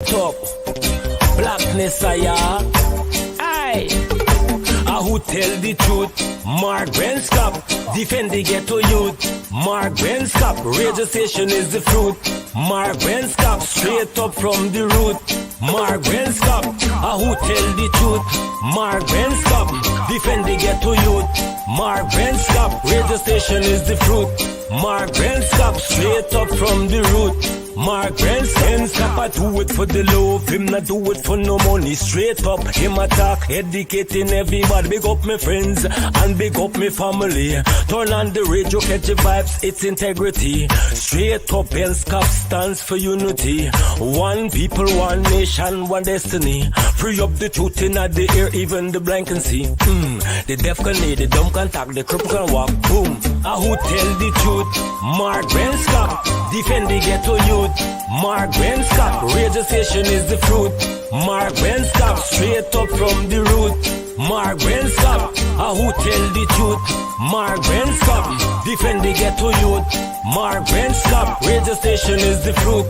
straight up. Blackness aye. Who tell the truth? Mark Benscop, defend the ghetto youth. Mark Benscop, radio station is the fruit. Mark Benscop, straight up from the root. Mark Benscop, who tell the truth? Mark Benscop, defend the ghetto youth. Mark Benscop, radio station is the fruit. Mark Benscop, straight up from the root. Mark Benscop, I do it for the love, him not do it for no money. Straight up, him attack, educating everybody. Big up my friends and big up my family. Turn on the radio, catch the vibes, it's integrity. Straight up, Benscop stands for unity. One people, one nation, one destiny. Free up the truth in the air, even the blind can see. The deaf can hear, the dumb can talk, the cripple can walk. Boom. Who tell the truth? Mark Benscop, defend the ghetto youth. Mark Benscop, radio station is the fruit. Mark Benscop, straight up from the root. Mark Benscop, who tell the truth? Mark Benscop, defend the ghetto youth. Mark Benscop, radio station is the fruit.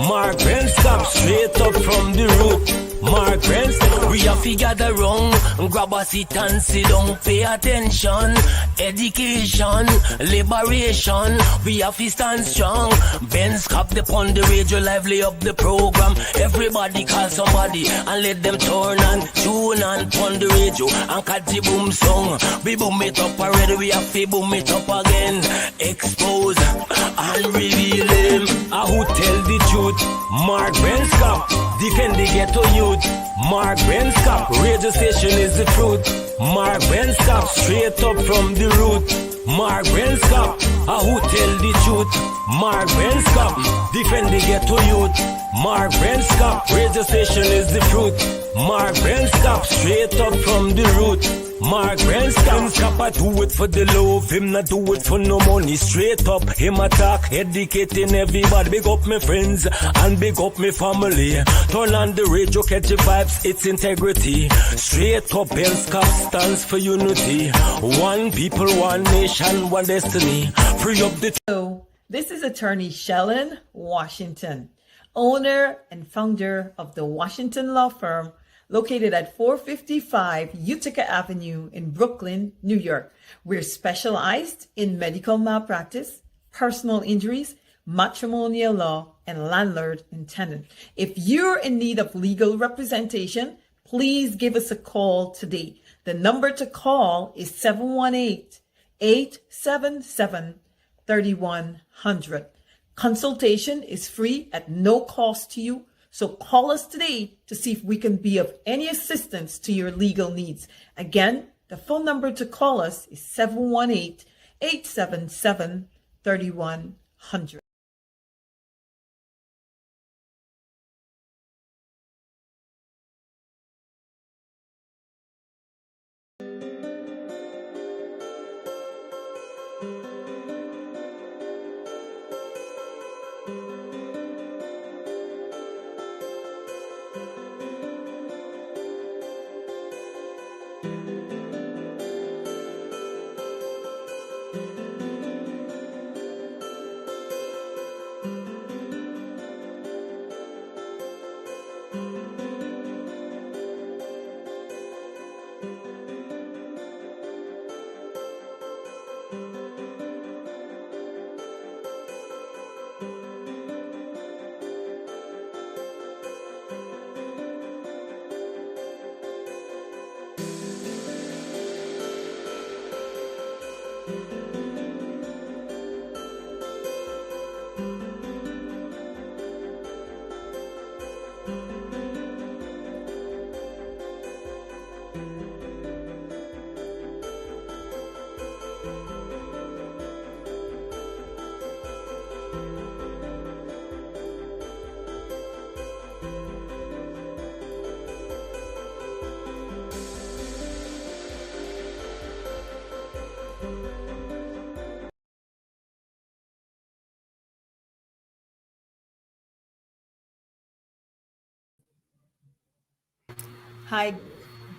Mark Benscop, straight up from the root. Mark Benscop, we have to gather wrong, grab a seat and sit down, pay attention. Education, liberation, we have to stand strong. Benscop upon the radio, lively up the program. Everybody call somebody and let them turn and tune and on the radio and catch the boom song. We boom it up already, we have to boom it up again. Expose and reveal him. Who tell the truth? Mark Benscop, defend the ghetto youth. Mark Benscop, radio station is the truth. Mark Benscop, straight up from the root. Mark Benscop, who tell the truth? Mark Benscop, defend the ghetto youth. Mark Benscop, radio station is the truth. Mark Benscop, straight up from the root. Mark Benscop, I do it for the love, him not do it for no money. Straight up, him attack, educating everybody. Big up my friends and big up my family. Turn on the radio, catch the vibes, it's integrity. Straight up, Benscop stands for unity. One people, one nation, one destiny. Free up the... Hello, this is attorney Shellen Washington, owner and founder of the Washington Law Firm, located at 455 Utica Avenue in Brooklyn, New York. We're specialized in medical malpractice, personal injuries, matrimonial law, and landlord and tenant. If you're in need of legal representation, please give us a call today. The number to call is 718-877-3100. Consultation is free at no cost to you. So call us today to see if we can be of any assistance to your legal needs. Again, the phone number to call us is 718-877-3100. Hi,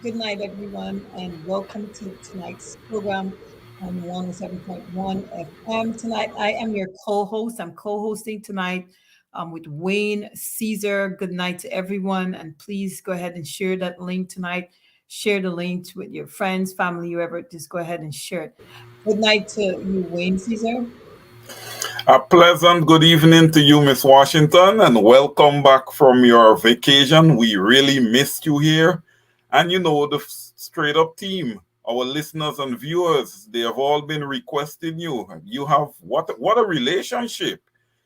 good night, everyone, and welcome to tonight's program on 107.1 FM. Tonight, I am your co-host. I'm co-hosting tonight with Wayne Caesar. Good night to everyone. And please go ahead and share that link tonight. Share the link with your friends, family, whoever. Just go ahead and share it. Good night to you, Wayne Caesar. A pleasant good evening to you, Miss Washington, and welcome back from your vacation. We really missed you here. And the straight up team, our listeners and viewers, they have all been requesting you. You have what a relationship,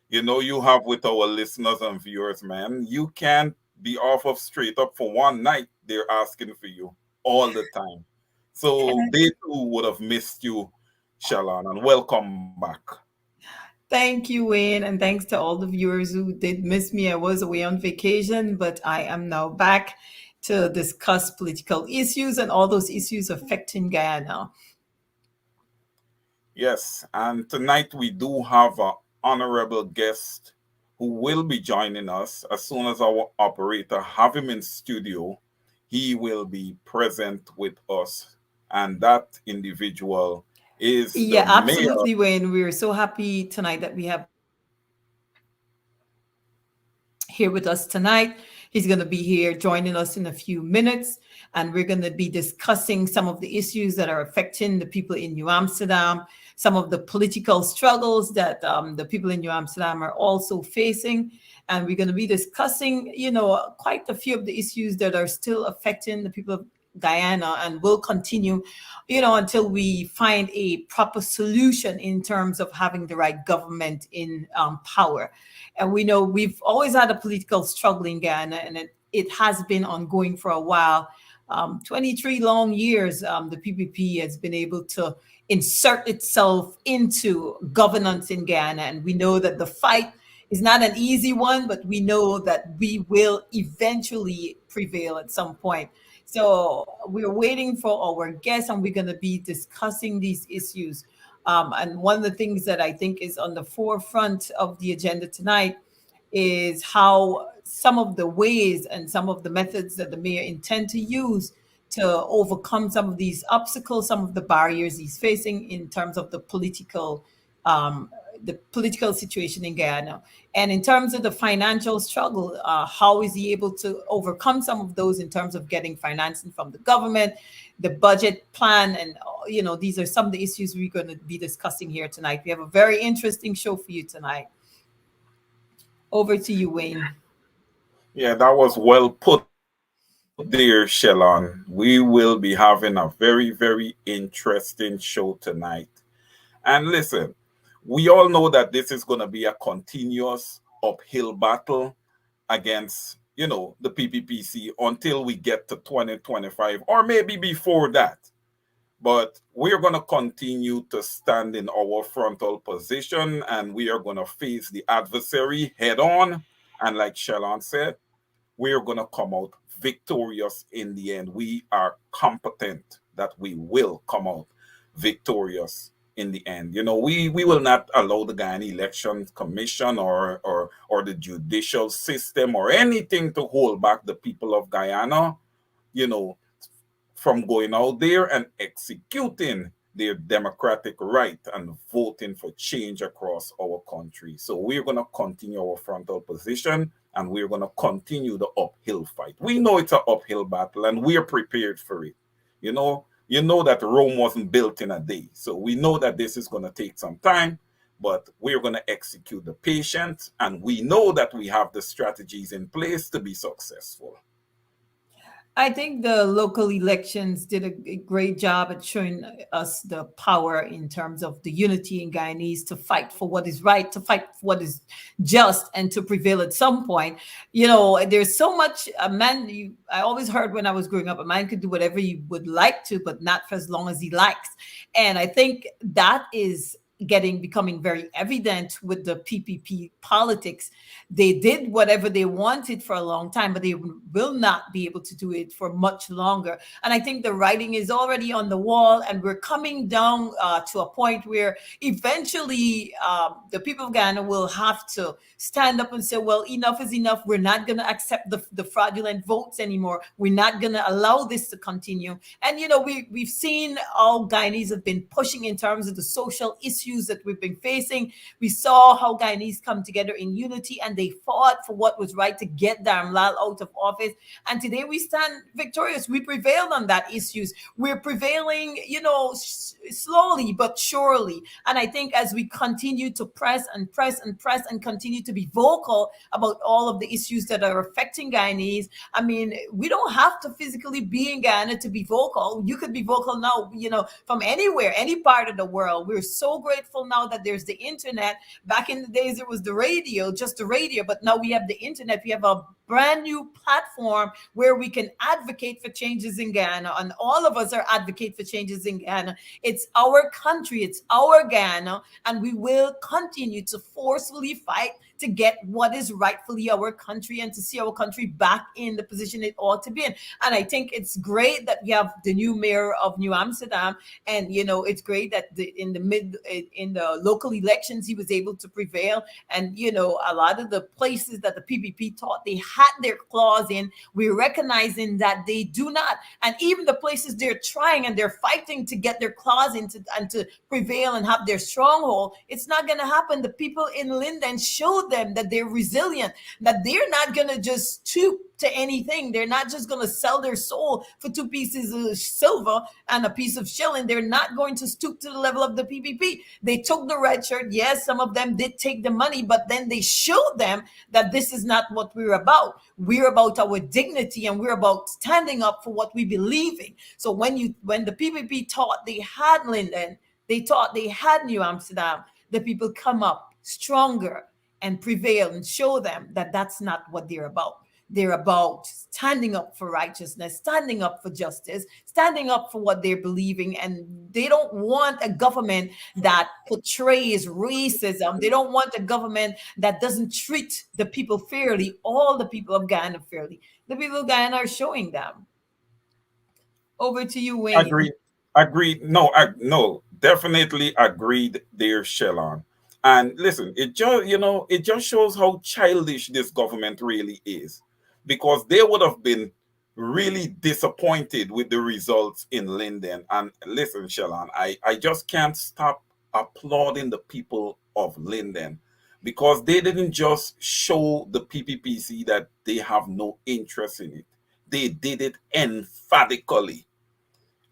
you have with our listeners and viewers, man. You can't be off of straight up for one night. They're asking for you all the time. So they too would have missed you, Shalon, and welcome back. Thank you, Wayne, and thanks to all the viewers who did miss me. I was away on vacation, but I am now back to discuss political issues and all those issues affecting Guyana. Yes, and tonight we do have an honorable guest who will be joining us as soon as our operator have him in studio. He will be present with us, and that individual is the Yeah, mayor. absolutely, Wayne. We're so happy tonight that we have here with us tonight. He's going to be here joining us in a few minutes, and we're going to be discussing some of the issues that are affecting the people in New Amsterdam, some of the political struggles that the people in New Amsterdam are also facing. And we're going to be discussing, quite a few of the issues that are still affecting the people of Guyana and will continue, until we find a proper solution in terms of having the right government in power. And we know we've always had a political struggle in Ghana, and it has been ongoing for a while. 23 long years, the PPP has been able to insert itself into governance in Ghana. And we know that the fight is not an easy one, but we know that we will eventually prevail at some point. So we're waiting for our guests, and we're going to be discussing these issues. And one of the things that I think is on the forefront of the agenda tonight is how some of the ways and some of the methods that the mayor intend to use to overcome some of these obstacles, some of the barriers he's facing in terms of um, the political situation in Guyana. And in terms of the financial struggle, how is he able to overcome some of those in terms of getting financing from the government, the budget plan, and these are some of the issues we're going to be discussing here tonight. We have a very interesting show for you tonight. Over to you, Wayne. Yeah, that was well put there, Shalon. We will be having a very, very interesting show tonight. And listen, we all know that this is going to be a continuous uphill battle against, the PPPC until we get to 2025 or maybe before that. But we are going to continue to stand in our frontal position, and we are going to face the adversary head on. And like Shalon said, we are going to come out victorious in the end. We are competent that we will come out victorious in the end. We will not allow the Guyana Election Commission or the judicial system or anything to hold back the people of Guyana, you know, from going out there and executing their democratic right and voting for change across our country. So we're going to continue our frontal position, and we're going to continue the uphill fight. We know it's an uphill battle, and we're prepared for it. You know that Rome wasn't built in a day. So we know that this is going to take some time, but we're going to execute the patience, and we know that we have the strategies in place to be successful. I think the local elections did a great job at showing us the power in terms of the unity in Guyanese to fight for what is right, to fight for what is just, and to prevail at some point. There's so much a man. I always heard when I was growing up, a man could do whatever he would like to, but not for as long as he likes. And I think that is becoming very evident with the PPP politics. They did whatever they wanted for a long time, but they will not be able to do it for much longer. And I think the writing is already on the wall, and we're coming down to a point where eventually the people of Ghana will have to stand up and say, well, enough is enough. We're not going to accept the fraudulent votes anymore. We're not going to allow this to continue. And, we've seen how Guyanese have been pushing in terms of the social issues issues that we've been facing. We saw how Guyanese come together in unity and they fought for what was right to get Darmlal out of office. And today we stand victorious. We prevailed on that issues. We're prevailing, slowly but surely. And I think as we continue to press and press and press and continue to be vocal about all of the issues that are affecting Guyanese, I mean, we don't have to physically be in Guyana to be vocal. You could be vocal now, from anywhere, any part of the world. We're so grateful now that there's the internet. Back in the days, it was the radio, just the radio, but now we have the internet. We have a brand new platform where we can advocate for changes in Guyana, and all of us are advocate for changes in Guyana. It's our country, it's our Guyana, and we will continue to forcefully fight to get what is rightfully our country and to see our country back in the position it ought to be in. And I think it's great that we have the new mayor of New Amsterdam, and it's great that in the local elections he was able to prevail. And a lot of the places that the PPP thought they had their claws in, we're recognizing that they do not. And even the places they're trying and they're fighting to get their claws into and to prevail and have their stronghold, it's not going to happen. The people in Linden showed them that they're resilient, that they're not going to just stoop to anything. They're not just going to sell their soul for 2 pieces of silver and a piece of shilling. They're not going to stoop to the level of the PPP. They took the red shirt. Yes, some of them did take the money, but then they showed them that this is not what we're about. We're about our dignity, and we're about standing up for what we believe in. So when the PPP thought they had Linden, they thought they had New Amsterdam, the people come up stronger and prevail and show them that that's not what they're about. They're about standing up for righteousness, standing up for justice, standing up for what they're believing. And they don't want a government that portrays racism. They don't want a government that doesn't treat the people fairly, all the people of Guyana fairly. The people of Guyana are showing them. Over to you, Wayne. Agreed. No, definitely agreed there, Shelon. And listen, it just shows how childish this government really is, because they would have been really disappointed with the results in Linden. And listen, Shelon, I just can't stop applauding the people of Linden, because they didn't just show the PPPC that they have no interest in it. They did it emphatically.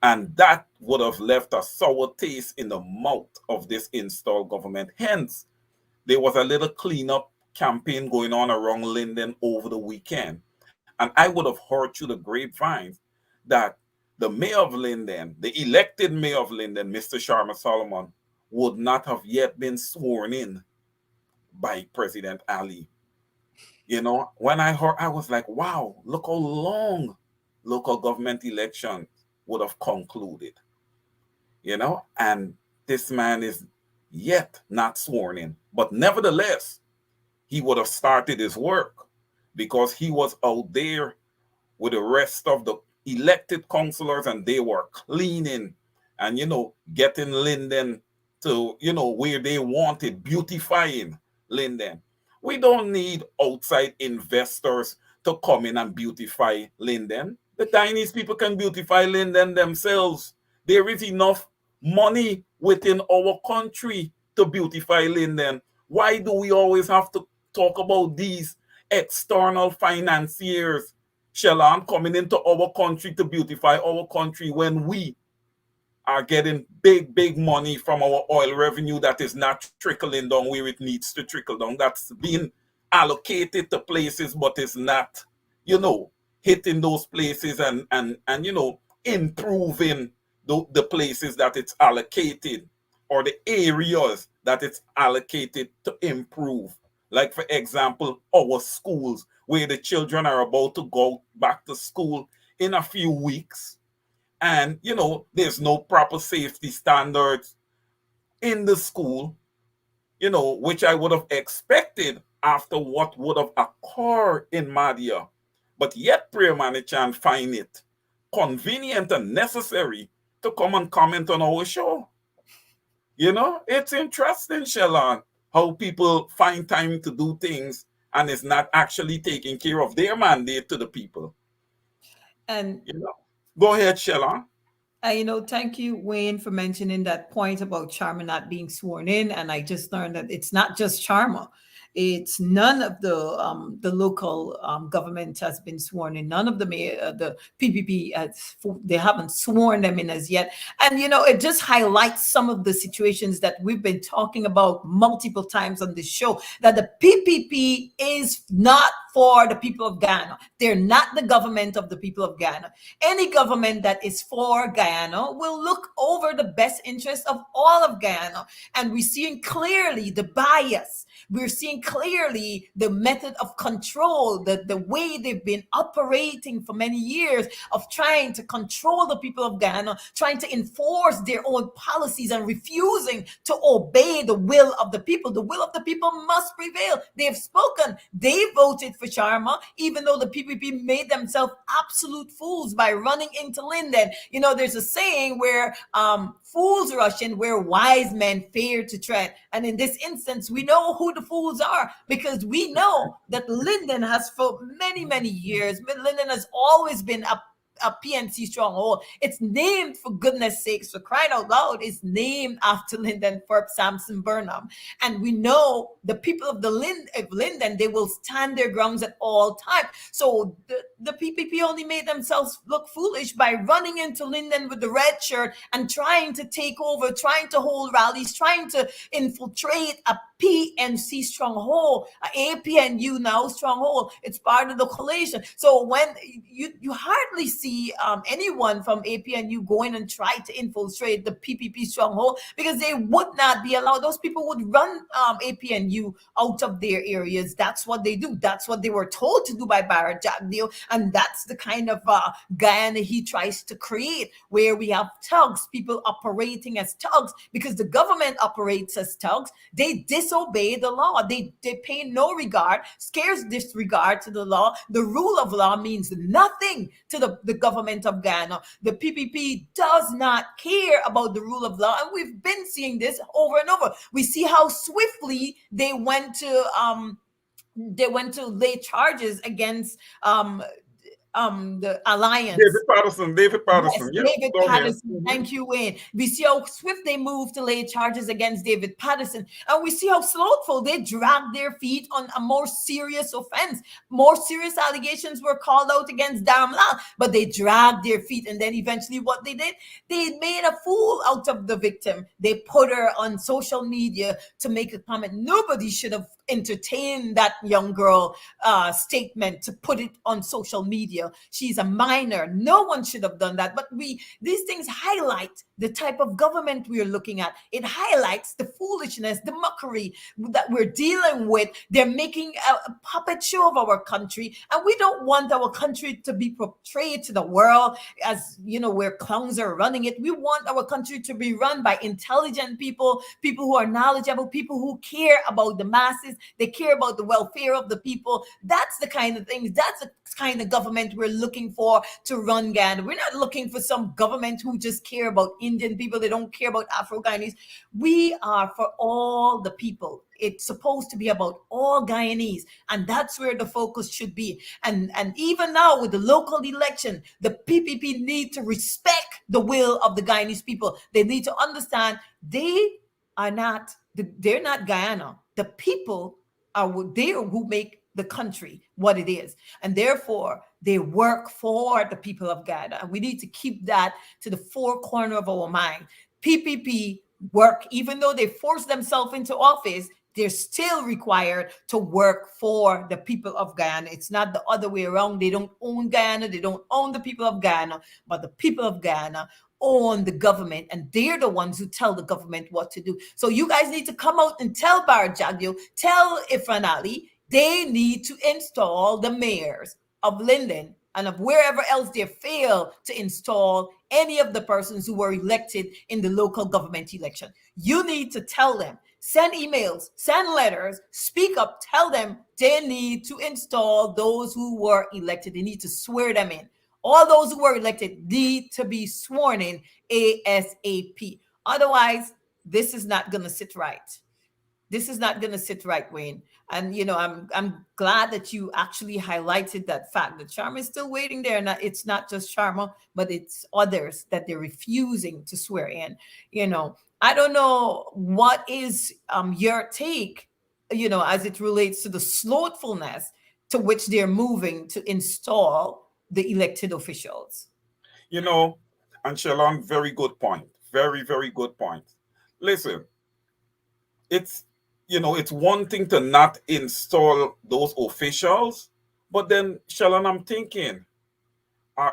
And that would have left a sour taste in the mouth of this installed government. Hence, there was a little cleanup campaign going on around Linden over the weekend. And I would have heard through the grapevines that the mayor of Linden, the elected mayor of Linden, Mr. Sharma Solomon, would not have yet been sworn in by President Ali. When I heard, I was like, wow, look how long local government elections would have concluded. And this man is yet not sworn in. But nevertheless, he would have started his work, because he was out there with the rest of the elected councillors, and they were cleaning and, getting Linden to, where they wanted, beautifying Linden. We don't need outside investors to come in and beautify Linden. The Chinese people can beautify Linden themselves. There is enough money within our country to beautify Linden. Why do we always have to talk about these external financiers, Shelon, coming into our country to beautify our country, when we are getting big, big money from our oil revenue that is not trickling down where it needs to trickle down? That's being allocated to places, but is not, hitting those places and improving the places that it's allocated, or the areas that it's allocated to improve. Like, for example, our schools, where the children are about to go back to school in a few weeks. And, there's no proper safety standards in the school, which I would have expected after what would have occurred in Madia. But yet, Prayer Manichan find it convenient and necessary to come and comment on our show. It's interesting, Shelon, how people find time to do things and is not actually taking care of their mandate to the people. And Go ahead, Shelon. Thank you, Wayne, for mentioning that point about Charmer not being sworn in. And I just learned that it's not just Charmer. It's none of the local government has been sworn in. None of the PPP they haven't sworn them in as yet. And it just highlights some of the situations that we've been talking about multiple times on this show. That the PPP is not for the people of Ghana. They're not the government of the people of Ghana. Any government that is for Guyana will look over the best interest of all of Guyana. And we're seeing clearly the bias. We're seeing clearly the method of control, the way they've been operating for many years of trying to control the people of Guyana, trying to enforce their own policies and refusing to obey the will of the people. The will of the people must prevail. They have spoken. They voted for Sharma, even though the PPP made themselves absolute fools by running into Linden. There's a saying where fools rush in where wise men fear to tread. And in this instance, we know who the fools are because we know that Linden has for many, many years, Linden has always been a PNC stronghold. It's named, for goodness sakes, for crying out loud, it's named after Lyndon Ferb Sampson Burnham. And we know the people of Linden, they will stand their grounds at all times. So the PPP only made themselves look foolish by running into Linden with the red shirt and trying to take over, trying to hold rallies, trying to infiltrate a PNC stronghold, APNU now stronghold. It's part of the coalition. So when you hardly see anyone from APNU going and try to infiltrate the PPP stronghold because they would not be allowed. Those people would run APNU out of their areas. That's what they do. That's what they were told to do by Barrett Jagdeo. And that's the kind of Guyana he tries to create, where we have thugs, people operating as thugs because the government operates as thugs. They disobey the law. They pay no regard, scarce disregard to the law. The rule of law means nothing to the government of Ghana. The PPP does not care about the rule of law, and we've been seeing this over and over. We see how swiftly they went to lay charges against the alliance. David Patterson. Yes, Yes, David go ahead. Patterson. Thank you, Wayne. We see how swift they moved to lay charges against David Patterson. And we see how slothful they dragged their feet on a more serious offense. More serious allegations were called out against Damla, but they dragged their feet. And then eventually what they did, they made a fool out of the victim. They put her on social media to make a comment. Nobody should have entertained that young girl statement to put it on social media. She's a minor. No one should have done that. But these things highlight the type of government we are looking at. It highlights the foolishness, the mockery that we're dealing with. They're making a puppet show of our country, and we don't want our country to be portrayed to the world as where clowns are running it. We want our country to be run by intelligent people, people who are knowledgeable, people who care about the masses. They care about the welfare of the people. That's the kind of things. That's the kind of government we're looking for to run Ghana. We're not looking for some government who just care about Indian people. They don't care about Afro-Guyanese. We are for all the people. It's supposed to be about all Guyanese, and that's where the focus should be. And even now with the local election, the PPP need to respect the will of the Guyanese people. They need to understand they're not Guyana. The people are there who make the country what it is, and therefore they work for the people of Ghana, and we need to keep that to the four corner of our mind. PPP work, even though they force themselves into office, they're still required to work for the people of Guyana. It's not the other way around. They don't own Guyana. They don't own the people of Guyana, but the people of Guyana own the government, and they're the ones who tell the government what to do. So you guys need to come out and tell Barra Jagdeo, tell Ifran Ali, they need to install the mayors of Linden and of wherever else they fail to install any of the persons who were elected in the local government election. You need to tell them, send emails, send letters, speak up, tell them they need to install those who were elected. They need to swear them in. All those who were elected need to be sworn in ASAP. Otherwise, this is not going to sit right. This is not going to sit right, Wayne. And I'm glad that you actually highlighted that fact that Sharma is still waiting there. And it's not just Sharma, but it's others that they're refusing to swear in. I don't know what is your take, as it relates to the slothfulness to which they're moving to install the elected officials. You know, and Shalon, very good point. Very, very good point. Listen, it's it's one thing to not install those officials, but then Shalon, I'm thinking,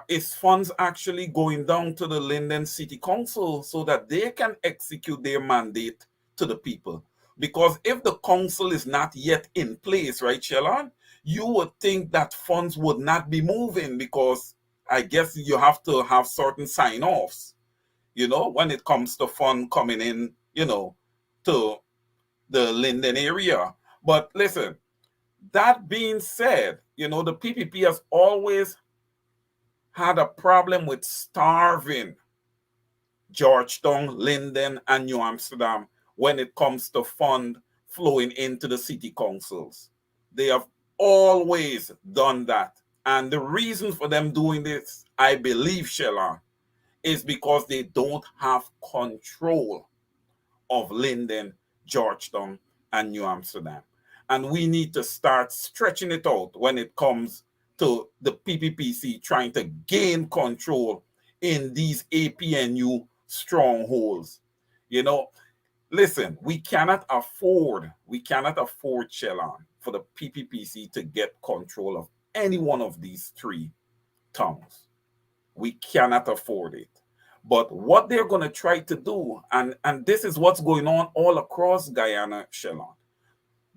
is funds actually going down to the Linden City Council so that they can execute their mandate to the people? Because if the council is not yet in place, right, Shalon, you would think that funds would not be moving because I guess you have to have certain sign offs, when it comes to fund coming in, to the Linden area. But listen, that being said, the PPP has always had a problem with starving Georgetown, Linden, and New Amsterdam when it comes to fund flowing into the city councils. They have always done that. And the reason for them doing this, I believe, Sheila, is because they don't have control of Linden, Georgetown, and New Amsterdam. And we need to start stretching it out when it comes to the PPPC trying to gain control in these APNU strongholds. You know, Listen, we cannot afford, Chelan, for the PPPC to get control of any one of these three towns. We cannot afford it. But what they're going to try to do, and this is what's going on all across Guyana, Shelon,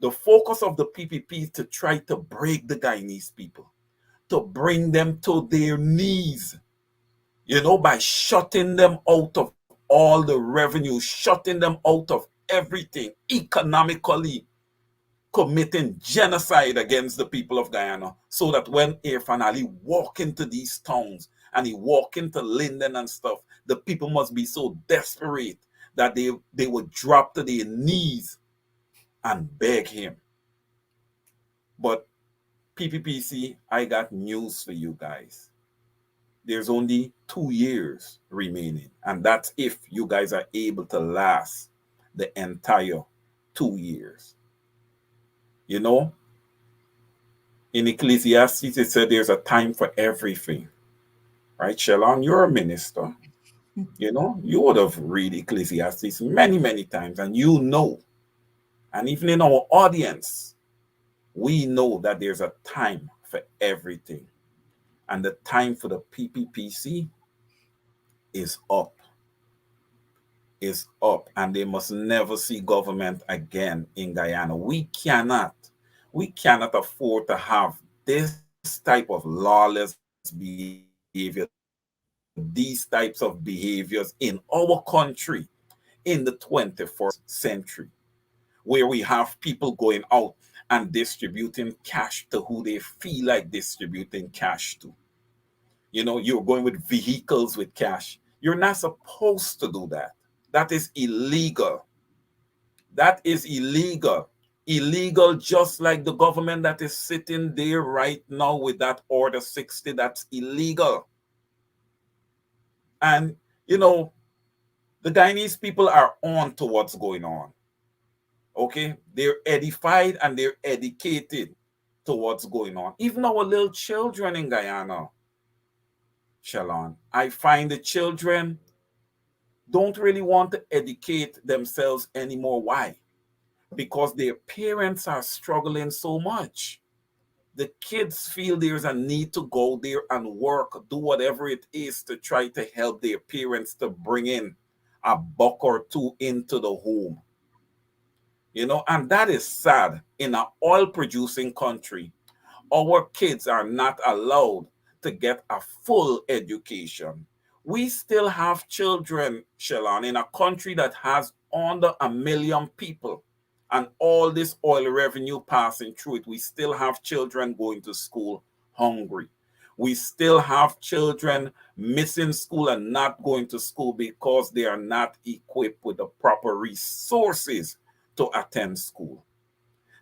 the focus of the PPP is to try to break the Guyanese people, to bring them to their knees, by shutting them out of all the revenue, shutting them out of everything, economically committing genocide against the people of Guyana, so that when Irfan Ali walk into these towns and he walk into Linden and stuff, the people must be so desperate that they would drop to their knees and beg him. But PPPC, I got news for you guys. There's only 2 years remaining, and that's if you guys are able to last the entire 2 years. You know, in Ecclesiastes, it said there's a time for everything. Right, Shalon? You're a minister. You would have read Ecclesiastes many, many times, and and even in our audience, we know that there's a time for everything. And the time for the PPPC is up. Is up, and they must never see government again in Guyana. We cannot afford to have this type of lawless behavior, these types of behaviors in our country in the 21st century, where we have people going out and distributing cash to who they feel like distributing cash to. You're going with vehicles with cash. You're not supposed to do that. That is illegal. That is illegal. Illegal, just like the government that is sitting there right now with that Order 60. That's illegal. And, the Guyanese people are on to what's going on. Okay? They're edified and they're educated to what's going on. Even our little children in Guyana, Shalon, I find the children don't really want to educate themselves anymore. Why? Because their parents are struggling so much. The kids feel there's a need to go there and work, do whatever it is to try to help their parents to bring in a buck or two into the home. And that is sad. In an oil producing country, our kids are not allowed to get a full education. We still have children, Shalon, in a country that has under 1 million people and all this oil revenue passing through it. We still have children going to school hungry. We still have children missing school and not going to school because they are not equipped with the proper resources to attend school.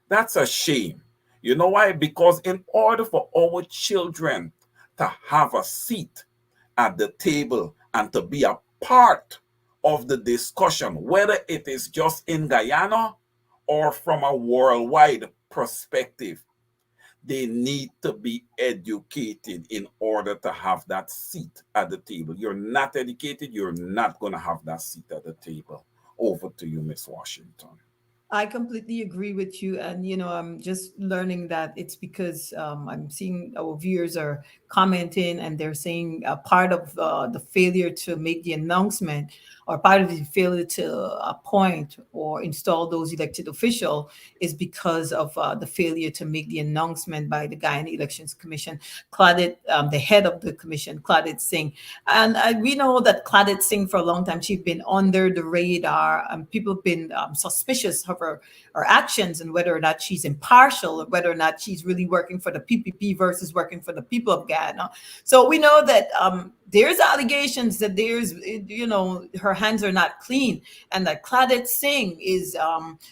That's a shame. You know why? Because in order for our children to have a seat at the table and to be a part of the discussion, whether it is just in Guyana or from a worldwide perspective, they need to be educated in order to have that seat at the table. You're not educated, you're not going to have that seat at the table. Over to you, Miss Washington. I completely agree with you. And, I'm just learning that it's because I'm seeing our viewers are commenting and they're saying part of the failure to make the announcement or part of the failure to appoint or install those elected official is because of the failure to make the announcement by the Guyana Elections Commission. Claudette, the head of the commission, Claudette Singh. And we know that Claudette Singh for a long time, she's been under the radar and people have been suspicious of her actions and whether or not she's impartial or whether or not she's really working for the PPP versus working for the people of Guyana. So we know that there's allegations that her hands are not clean and that Claudette Singh is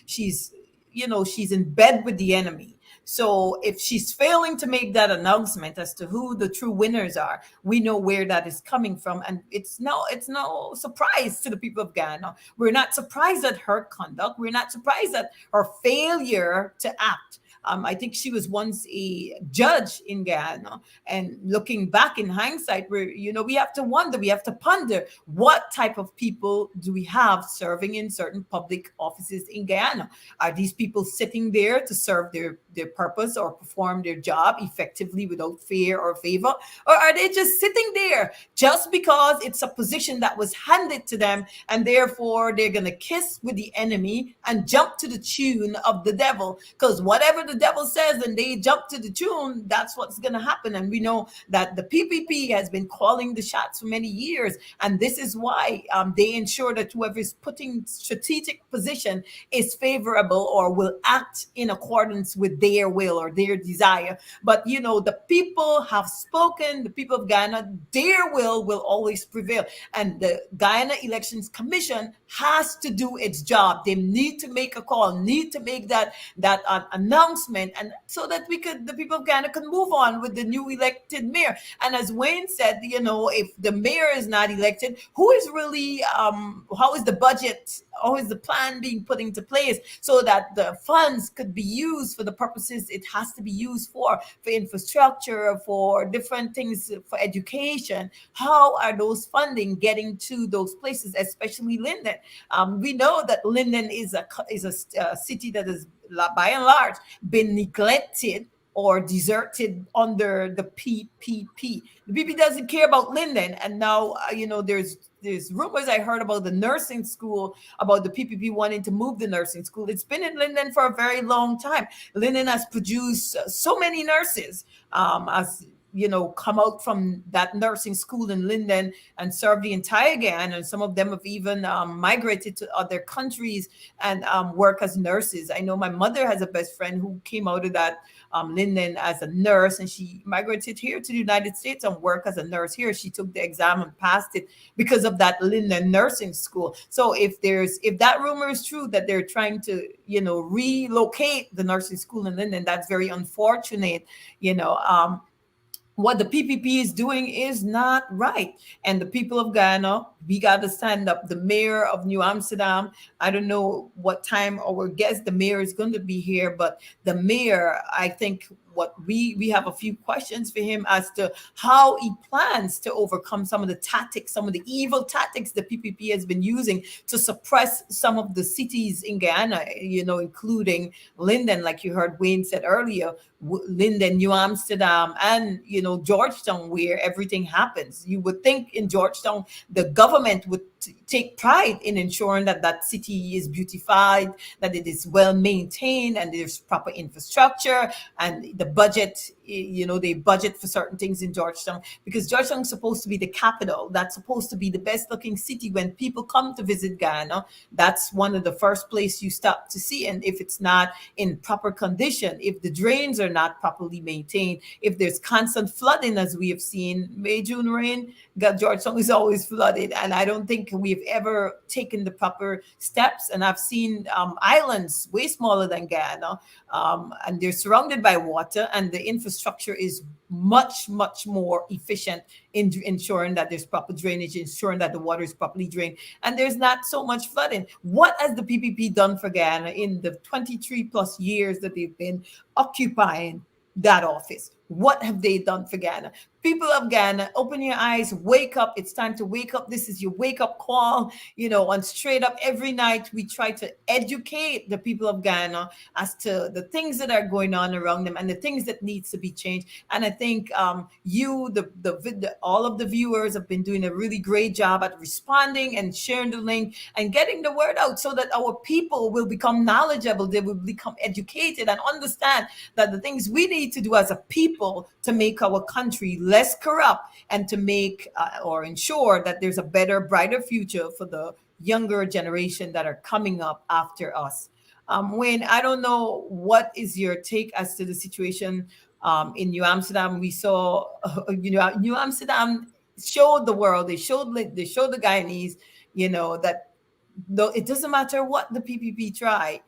she's in bed with the enemy. So if she's failing to make that announcement as to who the true winners are, we know where that is coming from, and it's no surprise to the people of Ghana. We're not surprised at her conduct. We're not surprised at her failure to act. I think she was once a judge in Guyana. And looking back in hindsight, we have to wonder, we have to ponder what type of people do we have serving in certain public offices in Guyana? Are these people sitting there to serve their purpose or perform their job effectively without fear or favor? Or are they just sitting there just because it's a position that was handed to them and therefore they're going to kiss with the enemy and jump to the tune of the devil? Because whatever the devil says and they jump to the tune, that's what's going to happen. And we know that the PPP has been calling the shots for many years. And this is why they ensure that whoever is putting strategic position is favorable or will act in accordance with their will or their desire. But, the people have spoken, the people of Guyana, their will always prevail. And the Guyana Elections Commission has to do its job. They need to make a call, need to make that announcement, and so that the people of Guyana can move on with the new elected mayor. And as Wayne said, if the mayor is not elected, who is really how is the budget, how is the plan being put into place so that the funds could be used for the purposes it has to be used for infrastructure, for different things, for education? How are those funding getting to those places, especially Linden? We know that Linden is a city that is by and large been neglected or deserted under the PPP. The PPP doesn't care about Linden, and now there's rumors I heard about the nursing school, about the PPP wanting to move the nursing school. It's been in Linden for a very long time. Linden has produced so many nurses, as come out from that nursing school in Linden and serve the entire Guyana. And some of them have even migrated to other countries and work as nurses. I know my mother has a best friend who came out of that Linden as a nurse, and she migrated here to the United States and worked as a nurse here. She took the exam and passed it because of that Linden nursing school. So if that rumor is true that they're trying to relocate the nursing school in Linden, that's very unfortunate. What the PPP is doing is not right. And the people of Guyana, we got to stand up. The mayor of New Amsterdam, I don't know what time our guest, the mayor is going to be here, but the mayor, I think what we have a few questions for him as to how he plans to overcome some of the tactics, some of the evil tactics the PPP has been using to suppress some of the cities in Guyana, including Linden, like you heard Wayne said earlier, Linden, New Amsterdam, and Georgetown, where everything happens. You would think in Georgetown the government would take pride in ensuring that that city is beautified, that it is well maintained, and there's proper infrastructure, and the budget, they budget for certain things in Georgetown, because Georgetown is supposed to be the capital. That's supposed to be the best looking city. When people come to visit Guyana, that's one of the first place you stop to see. And if it's not in proper condition, if the drains are not properly maintained, if there's constant flooding, as we have seen, May, June rain, Georgetown is always flooded. And I don't think we've ever taken the proper steps. And I've seen islands way smaller than Guyana, and they're surrounded by water, and the infrastructure is much, much more efficient in ensuring that there's proper drainage, ensuring that the water is properly drained, and there's not so much flooding. What has the PPP done for Guyana in the 23 plus years that they've been occupying that office? What have they done for Guyana? People of Guyana, open your eyes, wake up. It's time to wake up. This is your wake up call. On Straight Up every night, we try to educate the people of Guyana as to the things that are going on around them and the things that needs to be changed. And I think all of the viewers have been doing a really great job at responding and sharing the link and getting the word out so that our people will become knowledgeable. They will become educated and understand that the things we need to do as a people to make our country less corrupt and to make or ensure that there's a better, brighter future for the younger generation that are coming up after us. Wayne, I don't know, what is your take as to the situation in New Amsterdam? We saw, New Amsterdam showed the world, they showed the Guyanese, that though it doesn't matter what the PPP try,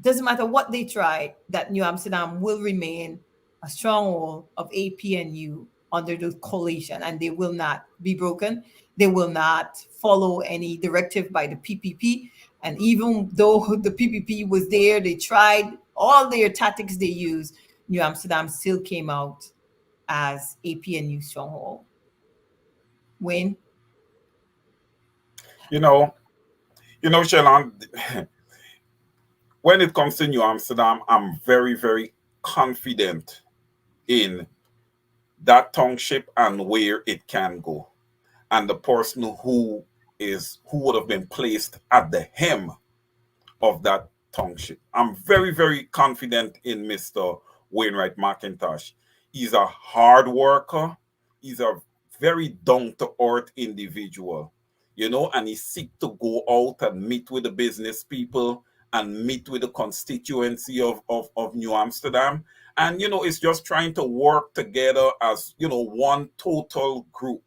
doesn't matter what they try, that New Amsterdam will remain a stronghold of APNU under the coalition, and they will not be broken. They will not follow any directive by the PPP. And even though the PPP was there, they tried all their tactics they used, New Amsterdam still came out as APNU stronghold. Wayne? Shalon, when it comes to New Amsterdam, I'm very, very confident in that township and where it can go, and the person who would have been placed at the hem of that township. I'm very, very confident in Mr. Wainwright McIntosh. He's a hard worker. He's a very down-to-earth individual, and he seeks to go out and meet with the business people and meet with the constituency of New Amsterdam. And, it's just trying to work together as, one total group.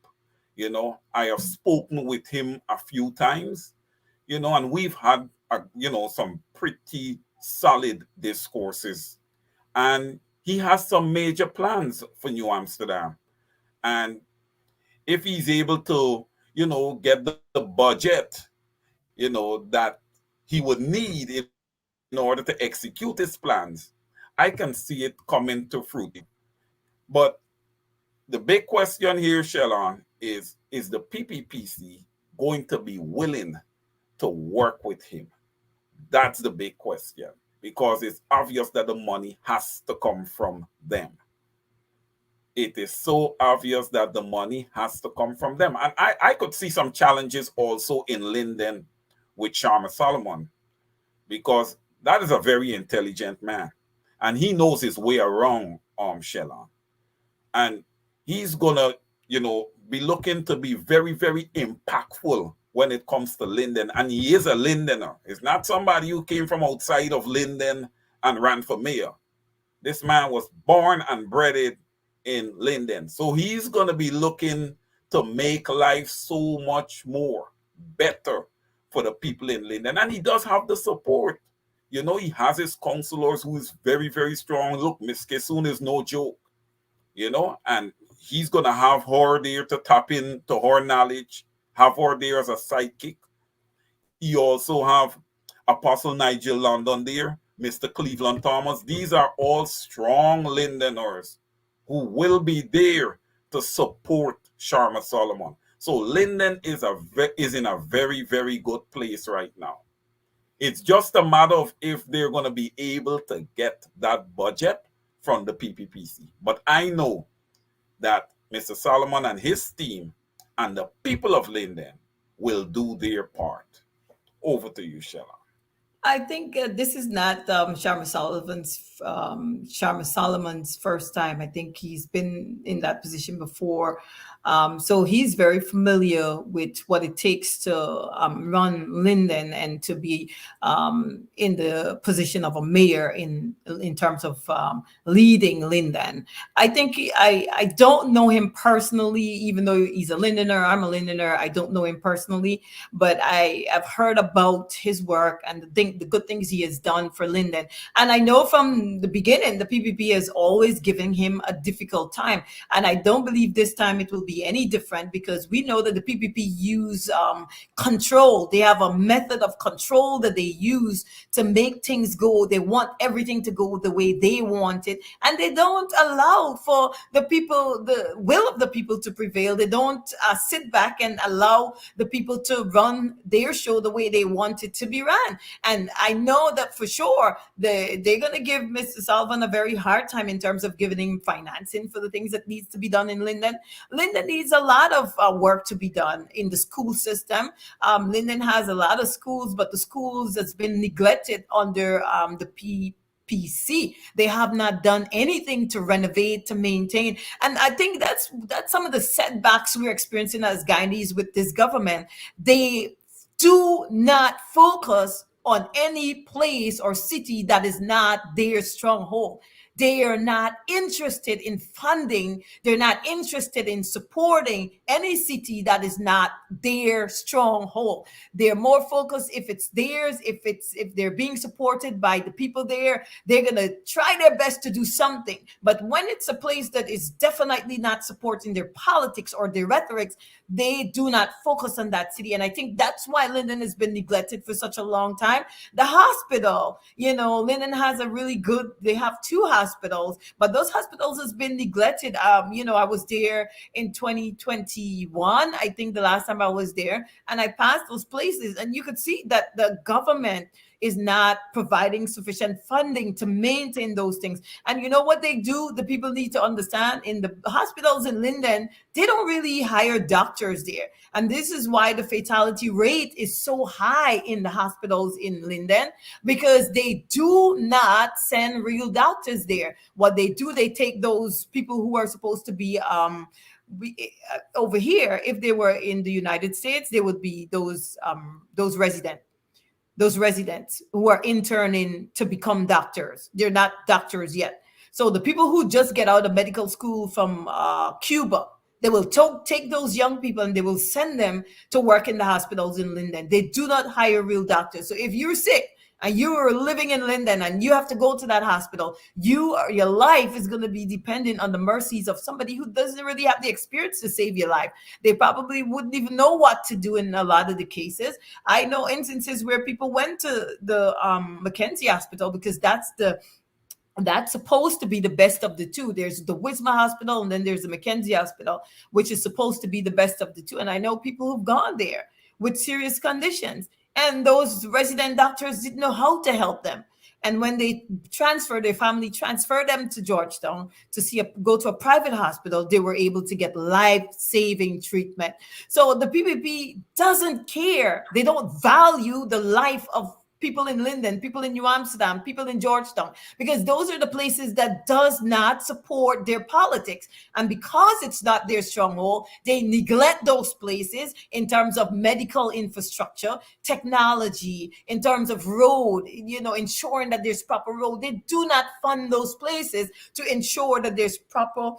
I have spoken with him a few times, and we've had, some pretty solid discourses. And he has some major plans for New Amsterdam. And if he's able to, get the budget, that he would need in order to execute his plans, I can see it coming to fruit. But the big question here, Shalon, is the PPPC going to be willing to work with him? That's the big question, because it's obvious that the money has to come from them. It is so obvious that the money has to come from them. And I could see some challenges also in Linden with Sharma Solomon, because that is a very intelligent man. And he knows his way around Shelon. And he's going to, be looking to be very, very impactful when it comes to Linden. And he is a Lindener. It's not somebody who came from outside of Linden and ran for mayor. This man was born and bred in Linden. So he's going to be looking to make life so much more better for the people in Linden. And he does have the support. He has his counselors who is very, very strong. Look, Miss Kesun is no joke, and he's going to have her there to tap into her knowledge, have her there as a sidekick. He also have Apostle Nigel London there, Mr. Cleveland Thomas. These are all strong Lindeners who will be there to support Sharma Solomon. So Linden is in a very, very good place right now. It's just a matter of if they're going to be able to get that budget from the PPPC. But I know that Mr. Solomon and his team and the people of Linden will do their part. Over to you, Shella. I think this is not Sharma Solomon's first time. I think he's been in that position before, so he's very familiar with what it takes to run Linden and to be in the position of a mayor in terms of leading Linden. I don't know him personally, even though he's a Lindener. I'm a Lindener. I don't know him personally, but I have heard about his work and the good things he has done for Linden. And I know from the beginning, the PPP has always given him a difficult time. And I don't believe this time it will be any different, because we know that the PPP use control. They have a method of control that they use to make things go. They want everything to go the way they want it. And they don't allow for the will of the people to prevail. They don't sit back and allow the people to run their show the way they want it to be run. And I know that for sure they're going to give Mr. Sullivan a very hard time in terms of giving him financing for the things that needs to be done in Linden. Linden needs a lot of work to be done in the school system. Linden has a lot of schools, but the schools that's been neglected under the PC. They have not done anything to renovate, to maintain. And I think that's some of the setbacks we're experiencing as Guyanese with this government. They do not focus on any place or city that is not their stronghold. They are not interested in funding. They're not interested in supporting any city that is not their stronghold. They're more focused if it's theirs, if they're being supported by the people there, they're gonna try their best to do something. But when it's a place that is definitely not supporting their politics or their rhetorics, they do not focus on that city. And I think that's why Linden has been neglected for such a long time. The hospital, Linden has they have two hospitals, but those hospitals has been neglected. I was there in 2021, I think the last time I was there, and I passed those places, and you could see that the government is not providing sufficient funding to maintain those things. And you know what they do? The people need to understand, in the hospitals in Linden, they don't really hire doctors there. And this is why the fatality rate is so high in the hospitals in Linden, because they do not send real doctors there. What they do, they take those people who are supposed to be over here. If they were in the United States, they would be those residents who are interning to become doctors. They're not doctors yet. So the people who just get out of medical school from Cuba, they will take those young people and they will send them to work in the hospitals in Linden. They do not hire real doctors. So if you're sick and you are living in Linden and you have to go to that hospital, your life is going to be dependent on the mercies of somebody who doesn't really have the experience to save your life. They probably wouldn't even know what to do in a lot of the cases. I know instances where people went to the Mackenzie Hospital because that's supposed to be the best of the two. There's the Wisma Hospital and then there's the Mackenzie Hospital, which is supposed to be the best of the two. And I know people who've gone there with serious conditions, and those resident doctors didn't know how to help them. And when their family transferred them to Georgetown to go to a private hospital, they were able to get life-saving treatment. So the PPP doesn't care. They don't value the life of people in Linden, people in New Amsterdam, people in Georgetown, because those are the places that does not support their politics. And because it's not their stronghold, they neglect those places in terms of medical infrastructure, technology, in terms of road, ensuring that there's proper road. They do not fund those places to ensure that there's proper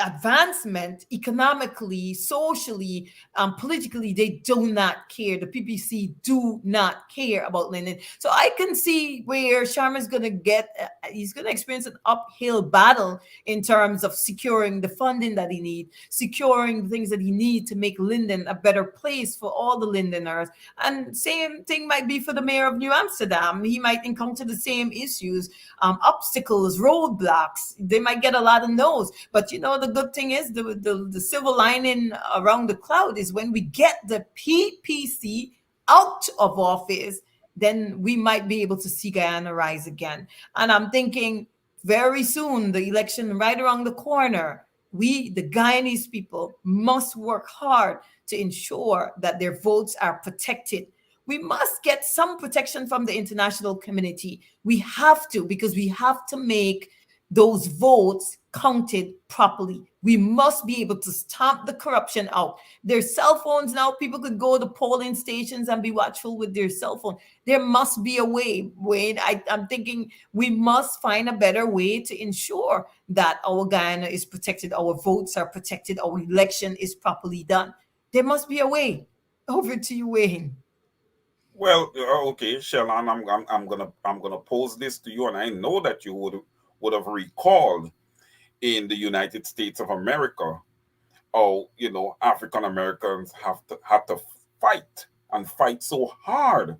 advancement economically, socially, politically. They do not care. The PPC do not care about Linden. So I can see where Sharma's going to he's going to experience an uphill battle in terms of securing the funding that he needs, securing the things that he needs to make Linden a better place for all the Lindeners. And same thing might be for the mayor of New Amsterdam. He might encounter the same issues, obstacles, roadblocks. They might get a lot of no's, but the good thing is the silver lining around the cloud is when we get the PPC out of office, then we might be able to see Guyana rise again. And I'm thinking very soon, the election right around the corner, we, the Guyanese people, must work hard to ensure that their votes are protected. We must get some protection from the international community. We have to, because we have to make those votes counted properly. We must be able to stamp the corruption out. There's cell phones now. People could go to polling stations and be watchful with their cell phone. There must be a way, Wayne. I'm thinking we must find a better way to ensure that our Guyana is protected, our votes are protected, our election is properly done. There must be a way. Over to you, Wayne. Well, okay, Shalon, I'm gonna pose this to you, and I know that you would have recalled in the United States of America, how African Americans have to fight and fight so hard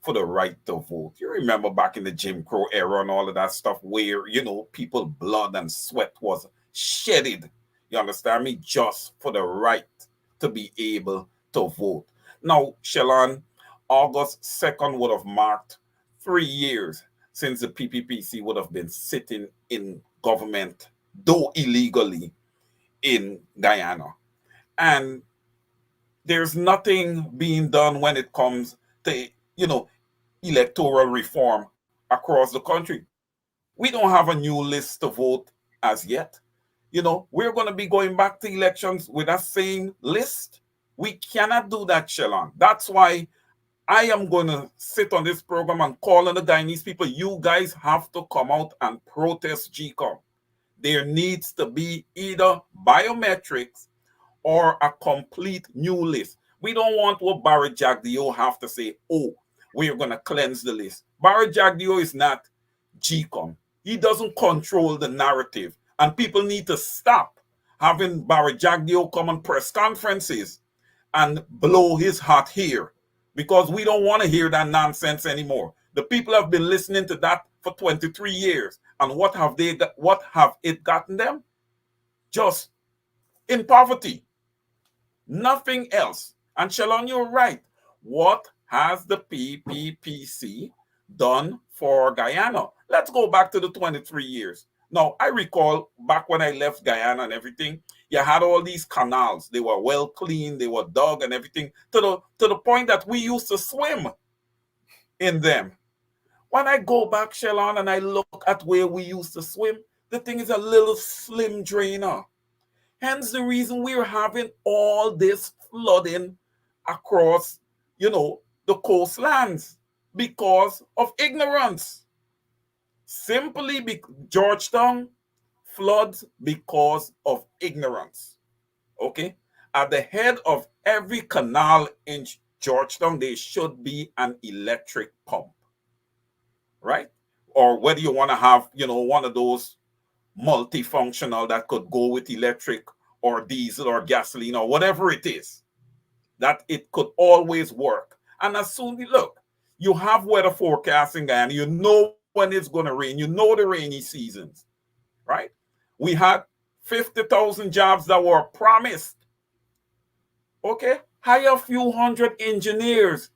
for the right to vote. You remember back in the Jim Crow era and all of that stuff, where people blood and sweat was shedded. You understand me? Just for the right to be able to vote. Now, Shalon, August 2nd would have marked 3 years since the PPPC would have been sitting in government, though illegally, in Guyana. And there's nothing being done when it comes to, electoral reform across the country. We don't have a new list to vote as yet. We're going to be going back to elections with that same list. We cannot do that, Shalon. That's why I am going to sit on this program and call on the Guyanese people. You guys have to come out and protest GCOM. There needs to be either biometrics or a complete new list. We don't want what Barry Jagdeo have to say, oh, we're going to cleanse the list. Barry Jagdeo is not GCOM. He doesn't control the narrative. And people need to stop having Barry Jagdeo come on press conferences and blow his hot hair, because we don't want to hear that nonsense anymore. The people have been listening to that for 23 years. And what have it gotten them? Just in poverty. Nothing else. And Shalon, you're right. What has the PPPC done for Guyana? Let's go back to the 23 years. Now, I recall back when I left Guyana and everything, you had all these canals. They were well cleaned, they were dug and everything, to the point that we used to swim in them. When I go back, Shalon, and I look at where we used to swim, the thing is a little slim drainer. Hence the reason we're having all this flooding across, the coastlands, because of ignorance. Simply Georgetown floods because of ignorance. Okay? At the head of every canal in Georgetown, there should be an electric pump. Right? Or whether you want to have, one of those multifunctional that could go with electric or diesel or gasoline or whatever it is, that it could always work. And as soon as you have weather forecasting, and you know when it's going to rain, you know the rainy seasons, right? We had 50,000 jobs that were promised. Okay, hire a few hundred engineers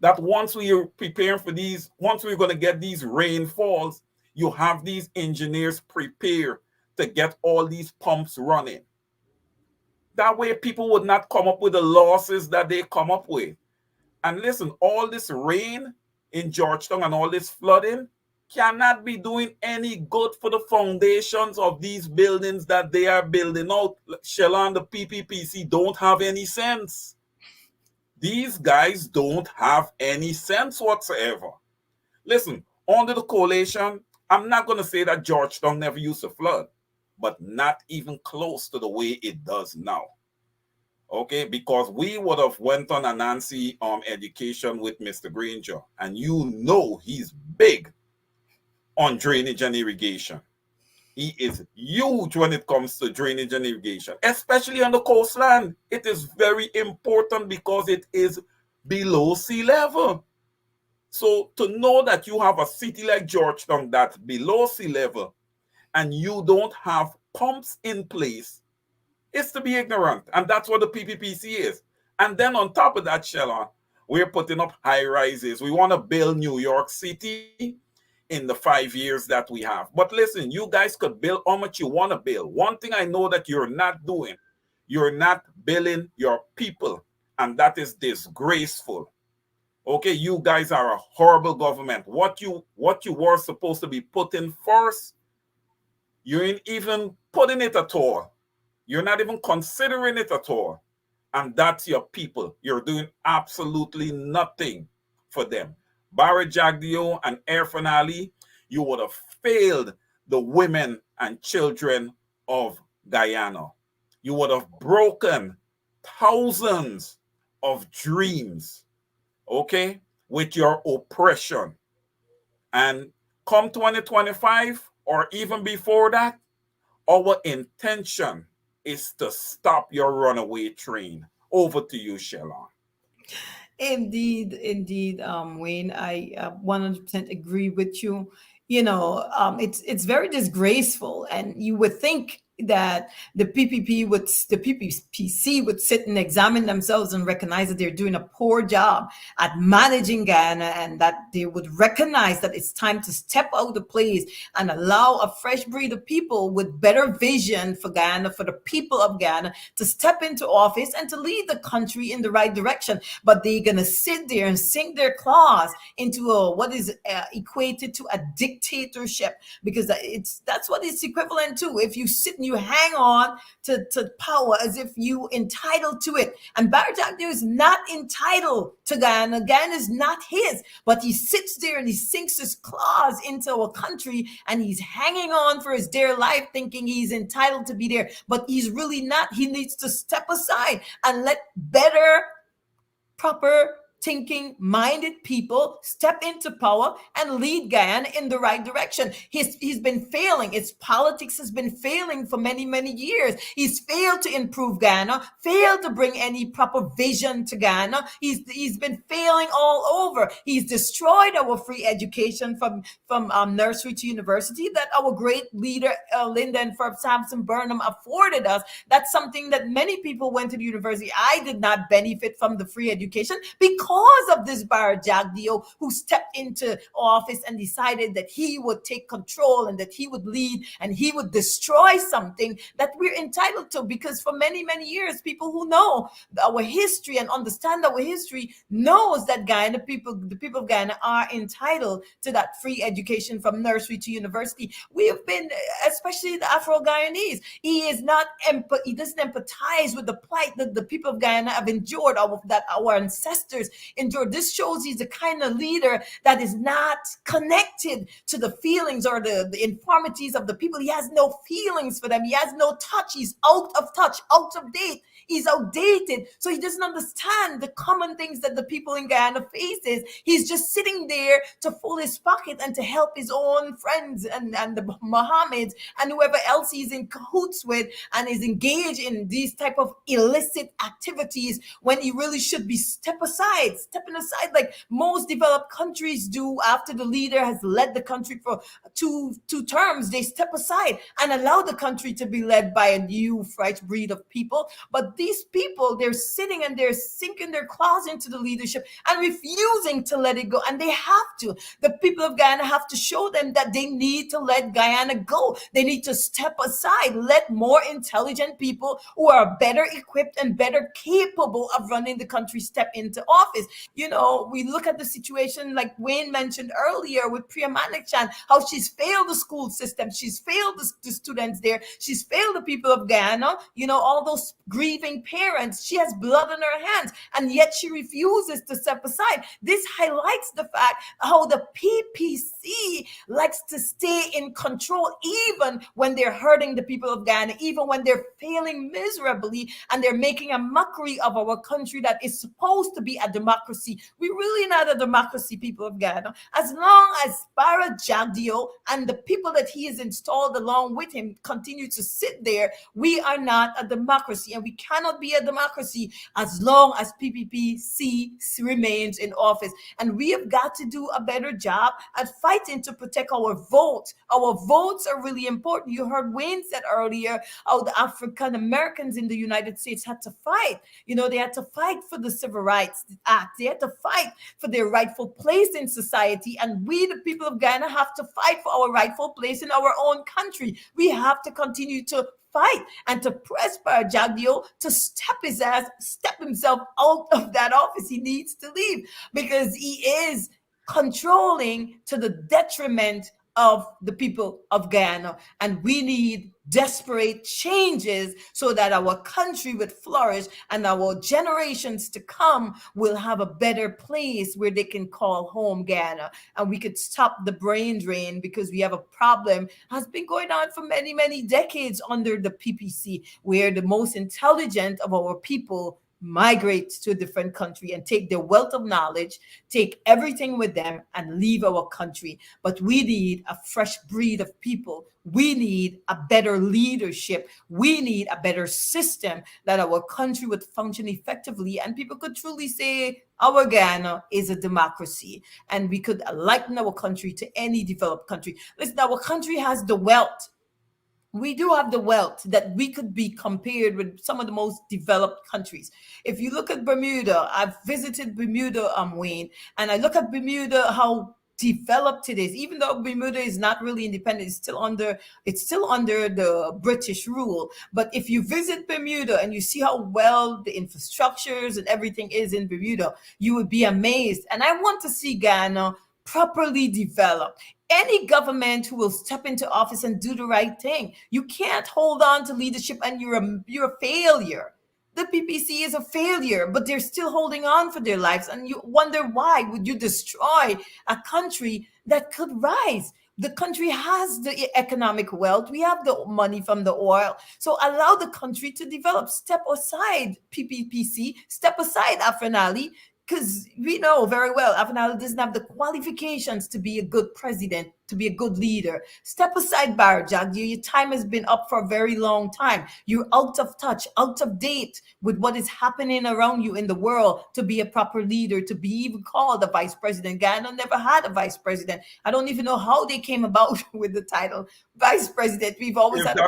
that once we are preparing for these, once we're going to get these rainfalls, you have these engineers prepare to get all these pumps running. That way people would not come up with the losses that they come up with. And listen, all this rain in Georgetown and all this flooding cannot be doing any good for the foundations of these buildings that they are building out. Shalon, the PPPC don't have any sense. These guys don't have any sense whatsoever. Listen, under the coalition, I'm not going to say that Georgetown never used to flood, but not even close to the way it does now. Okay, because we would have went on a Nancy education with Mr. Granger, and he's big on drainage and irrigation. He is huge when it comes to drainage and irrigation, especially on the coastline. It is very important because it is below sea level. So to know that you have a city like Georgetown that's below sea level and you don't have pumps in place is to be ignorant. And that's what the PPPC is. And then on top of that, Shalon, we're putting up high rises. We want to build New York City in the 5 years that we have. But listen, you guys could build how much you want to build. One thing I know that you're not doing, you're not building your people. And that is disgraceful. Okay, you guys are a horrible government. What you were supposed to be putting first, you ain't even putting it at all. You're not even considering it at all. And that's your people. You're doing absolutely nothing for them. Barry Jagdeo and Irfan Ali, you would have failed the women and children of Guyana. You would have broken thousands of dreams, okay, with your oppression. And come 2025 or even before that, our intention is to stop your runaway train. Over to you, Shelon. Indeed, indeed, Wayne, I 100% agree with you. It's very disgraceful, and you would think that the PPPC would sit and examine themselves and recognize that they're doing a poor job at managing Guyana, and that they would recognize that it's time to step out of place and allow a fresh breed of people with better vision for Guyana, for the people of Guyana, to step into office and to lead the country in the right direction. But they're going to sit there and sink their claws into what is equated to a dictatorship, because that's what it's equivalent to. If you sit and you hang on to power as if you entitled to it. And Barry Jagdeo is not entitled to Guyana. Guyana is not his, but he sits there and he sinks his claws into a country, and he's hanging on for his dear life thinking he's entitled to be there, but he's really not. He needs to step aside and let better, proper thinking, minded people step into power and lead Guyana in the right direction. He's been failing. Its politics has been failing for many, many years. He's failed to improve Guyana, failed to bring any proper vision to Guyana. He's been failing all over. He's destroyed our free education from nursery to university that our great leader Linda and Ferb Sampson Burnham afforded us. That's something that many people went to the university. I did not benefit from the free education because of this Barry Jagdeo, who stepped into office and decided that he would take control and that he would lead and he would destroy something that we're entitled to. Because for many, many years, people who know our history and understand our history knows that the people of Guyana are entitled to that free education from nursery to university. We have been, especially the Afro-Guyanese, he doesn't empathize with the plight that the people of Guyana have endured, that our ancestors endured. This shows he's the kind of leader that is not connected to the feelings or the infirmities of the people. He has no feelings for them. He has no touch. He's out of touch, out of date. He's outdated. So he doesn't understand the common things that the people in Guyana faces. He's just sitting there to fill his pocket and to help his own friends and the Mohammeds and whoever else he's in cahoots with and is engaged in these type of illicit activities, when he really should be stepping aside like most developed countries do. After the leader has led the country for two terms, they step aside and allow the country to be led by a new fresh breed of people. But these people, they're sitting and they're sinking their claws into the leadership and refusing to let it go. And they have to. The people of Guyana have to show them that they need to let Guyana go. They need to step aside, let more intelligent people who are better equipped and better capable of running the country step into office. We look at the situation like Wayne mentioned earlier with Priya Manikchan, how she's failed the school system, she's failed the students there, she's failed the people of Guyana, all those grieving parents. She has blood on her hands, and yet she refuses to step aside. This highlights the fact how the PPC likes to stay in control even when they're hurting the people of Guyana, even when they're failing miserably and they're making a mockery of our country that is supposed to be a democracy. We're really not a democracy, people of Guyana. As long as Barry Jagdeo and the people that he has installed along with him continue to sit there, we are not a democracy, and we cannot be a democracy as long as PPPC remains in office. And we have got to do a better job at fighting to protect our vote. Our votes are really important. You heard Wayne said earlier how the African Americans in the United States had to fight. They had to fight for the Civil Rights Act. They had to fight for their rightful place in society. And we, the people of Guyana, have to fight for our rightful place in our own country. We have to continue to fight and to press Jagdeo to step himself out of that office. He needs to leave because he is controlling to the detriment of the people of Guyana. And we need desperate changes so that our country would flourish and our generations to come will have a better place where they can call home Guyana. And we could stop the brain drain because we have a problem has been going on for many, many decades under the PPC, where the most intelligent of our people migrate to a different country and take their wealth of knowledge, take everything with them, and leave our country. But we need a fresh breed of people. We need a better leadership. We need a better system that our country would function effectively and people could truly say our Guyana is a democracy and we could liken our country to any developed country. Listen, our country has the wealth. We do have the wealth that we could be compared with some of the most developed countries. If you look at Bermuda, I've visited Bermuda, Wayne, and I look at Bermuda, how developed it is. Even though Bermuda is not really independent, it's still under the British rule. But if you visit Bermuda and you see how well the infrastructures and everything is in Bermuda, you would be amazed. And I want to see Ghana properly developed. Any government who will step into office and do the right thing. You can't hold on to leadership and you're a failure. The PPC is a failure, but they're still holding on for their lives. And you wonder why would you destroy a country that could rise? The country has the economic wealth. We have the money from the oil. So allow the country to develop. Step aside, PPPC. Step aside, Afenali, because we know very well Avenal doesn't have the qualifications to be a good president, to be a good leader. Step aside, Barjag. Your time has been up for a very long time. You're out of touch, out of date with what is happening around you in the world to be a proper leader, to be even called a vice president. Ghana never had a vice president. I don't even know how they came about with the title vice president. We've always had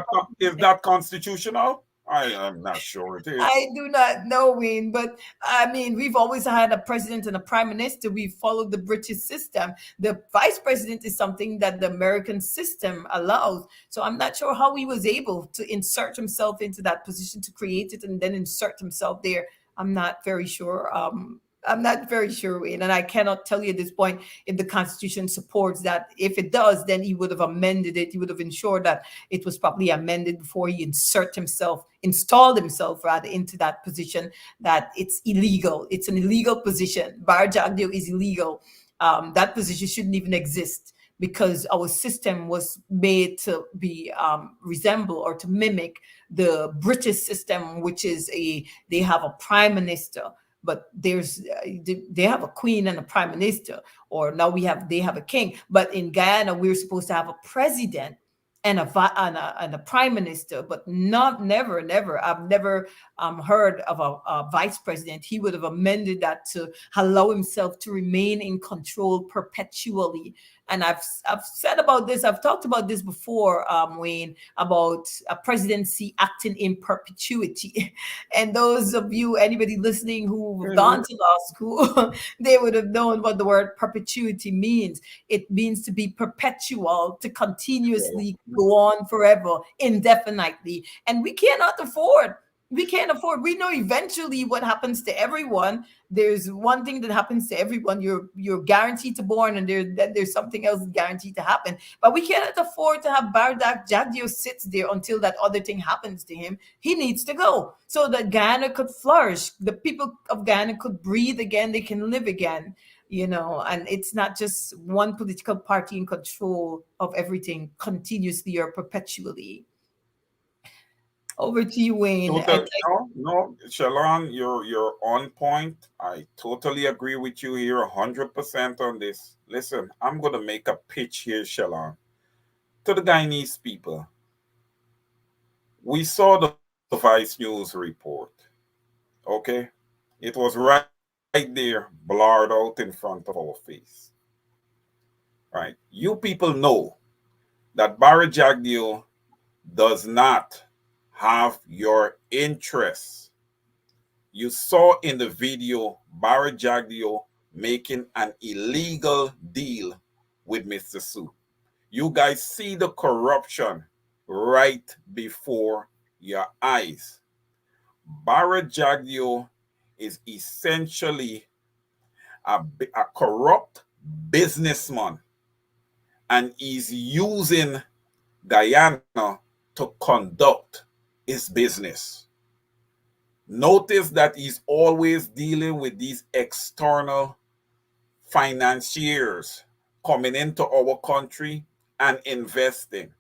is that constitutional? I am not sure it is. I do not know, Wayne, but I mean, we've always had a president and a prime minister. We followed the British system. The vice president is something that the American system allows. So I'm not sure how he was able to insert himself into that position, to create it and then insert himself there. I'm not very sure. I'm not very sure, Wayne, and I cannot tell you at this point if the Constitution supports that. If it does, then he would have amended it. He would have ensured that it was properly amended before he installed himself rather into that position. That it's illegal. It's an illegal position. Bar Jagdeo is illegal. That position shouldn't even exist because our system was made to be resemble or to mimic the British system, which is they have a prime minister. But they have a queen and a prime minister, or now they have a king. But in Guyana, we're supposed to have a president and a prime minister, but never. I've never heard of a vice president. He would have amended that to allow himself to remain in control perpetually. And I've said about this. I've talked about this before, Wayne, about a presidency acting in perpetuity. And those of you, anybody listening who've gone to law school, they would have known what the word perpetuity means. It means to be perpetual, to continuously go on forever, indefinitely. And we cannot afford. We can't afford. We know eventually what happens to everyone. There's one thing that happens to everyone. You're guaranteed to born, and there's something else guaranteed to happen. But we cannot afford to have Bardak Jagdeo sits there until that other thing happens to him. He needs to go so that Guyana could flourish. The people of Guyana could breathe again. They can live again. And it's not just one political party in control of everything continuously or perpetually. Over to you, Wayne. No, Shalon, you're on point. I totally agree with you here 100% on this. Listen, I'm going to make a pitch here, Shalon, to the Guyanese people. We saw the Vice News report, okay? It was right there, blurred out in front of our face. Right? You people know that Barry Jagdeo does not have your interests. You saw in the video Barry Jagdeo making an illegal deal with Mr. Su. You guys see the corruption right before your eyes. Barajagio is essentially a corrupt businessman, and he's using Guyana to conduct his business. Notice that he's always dealing with these external financiers coming into our country and investing.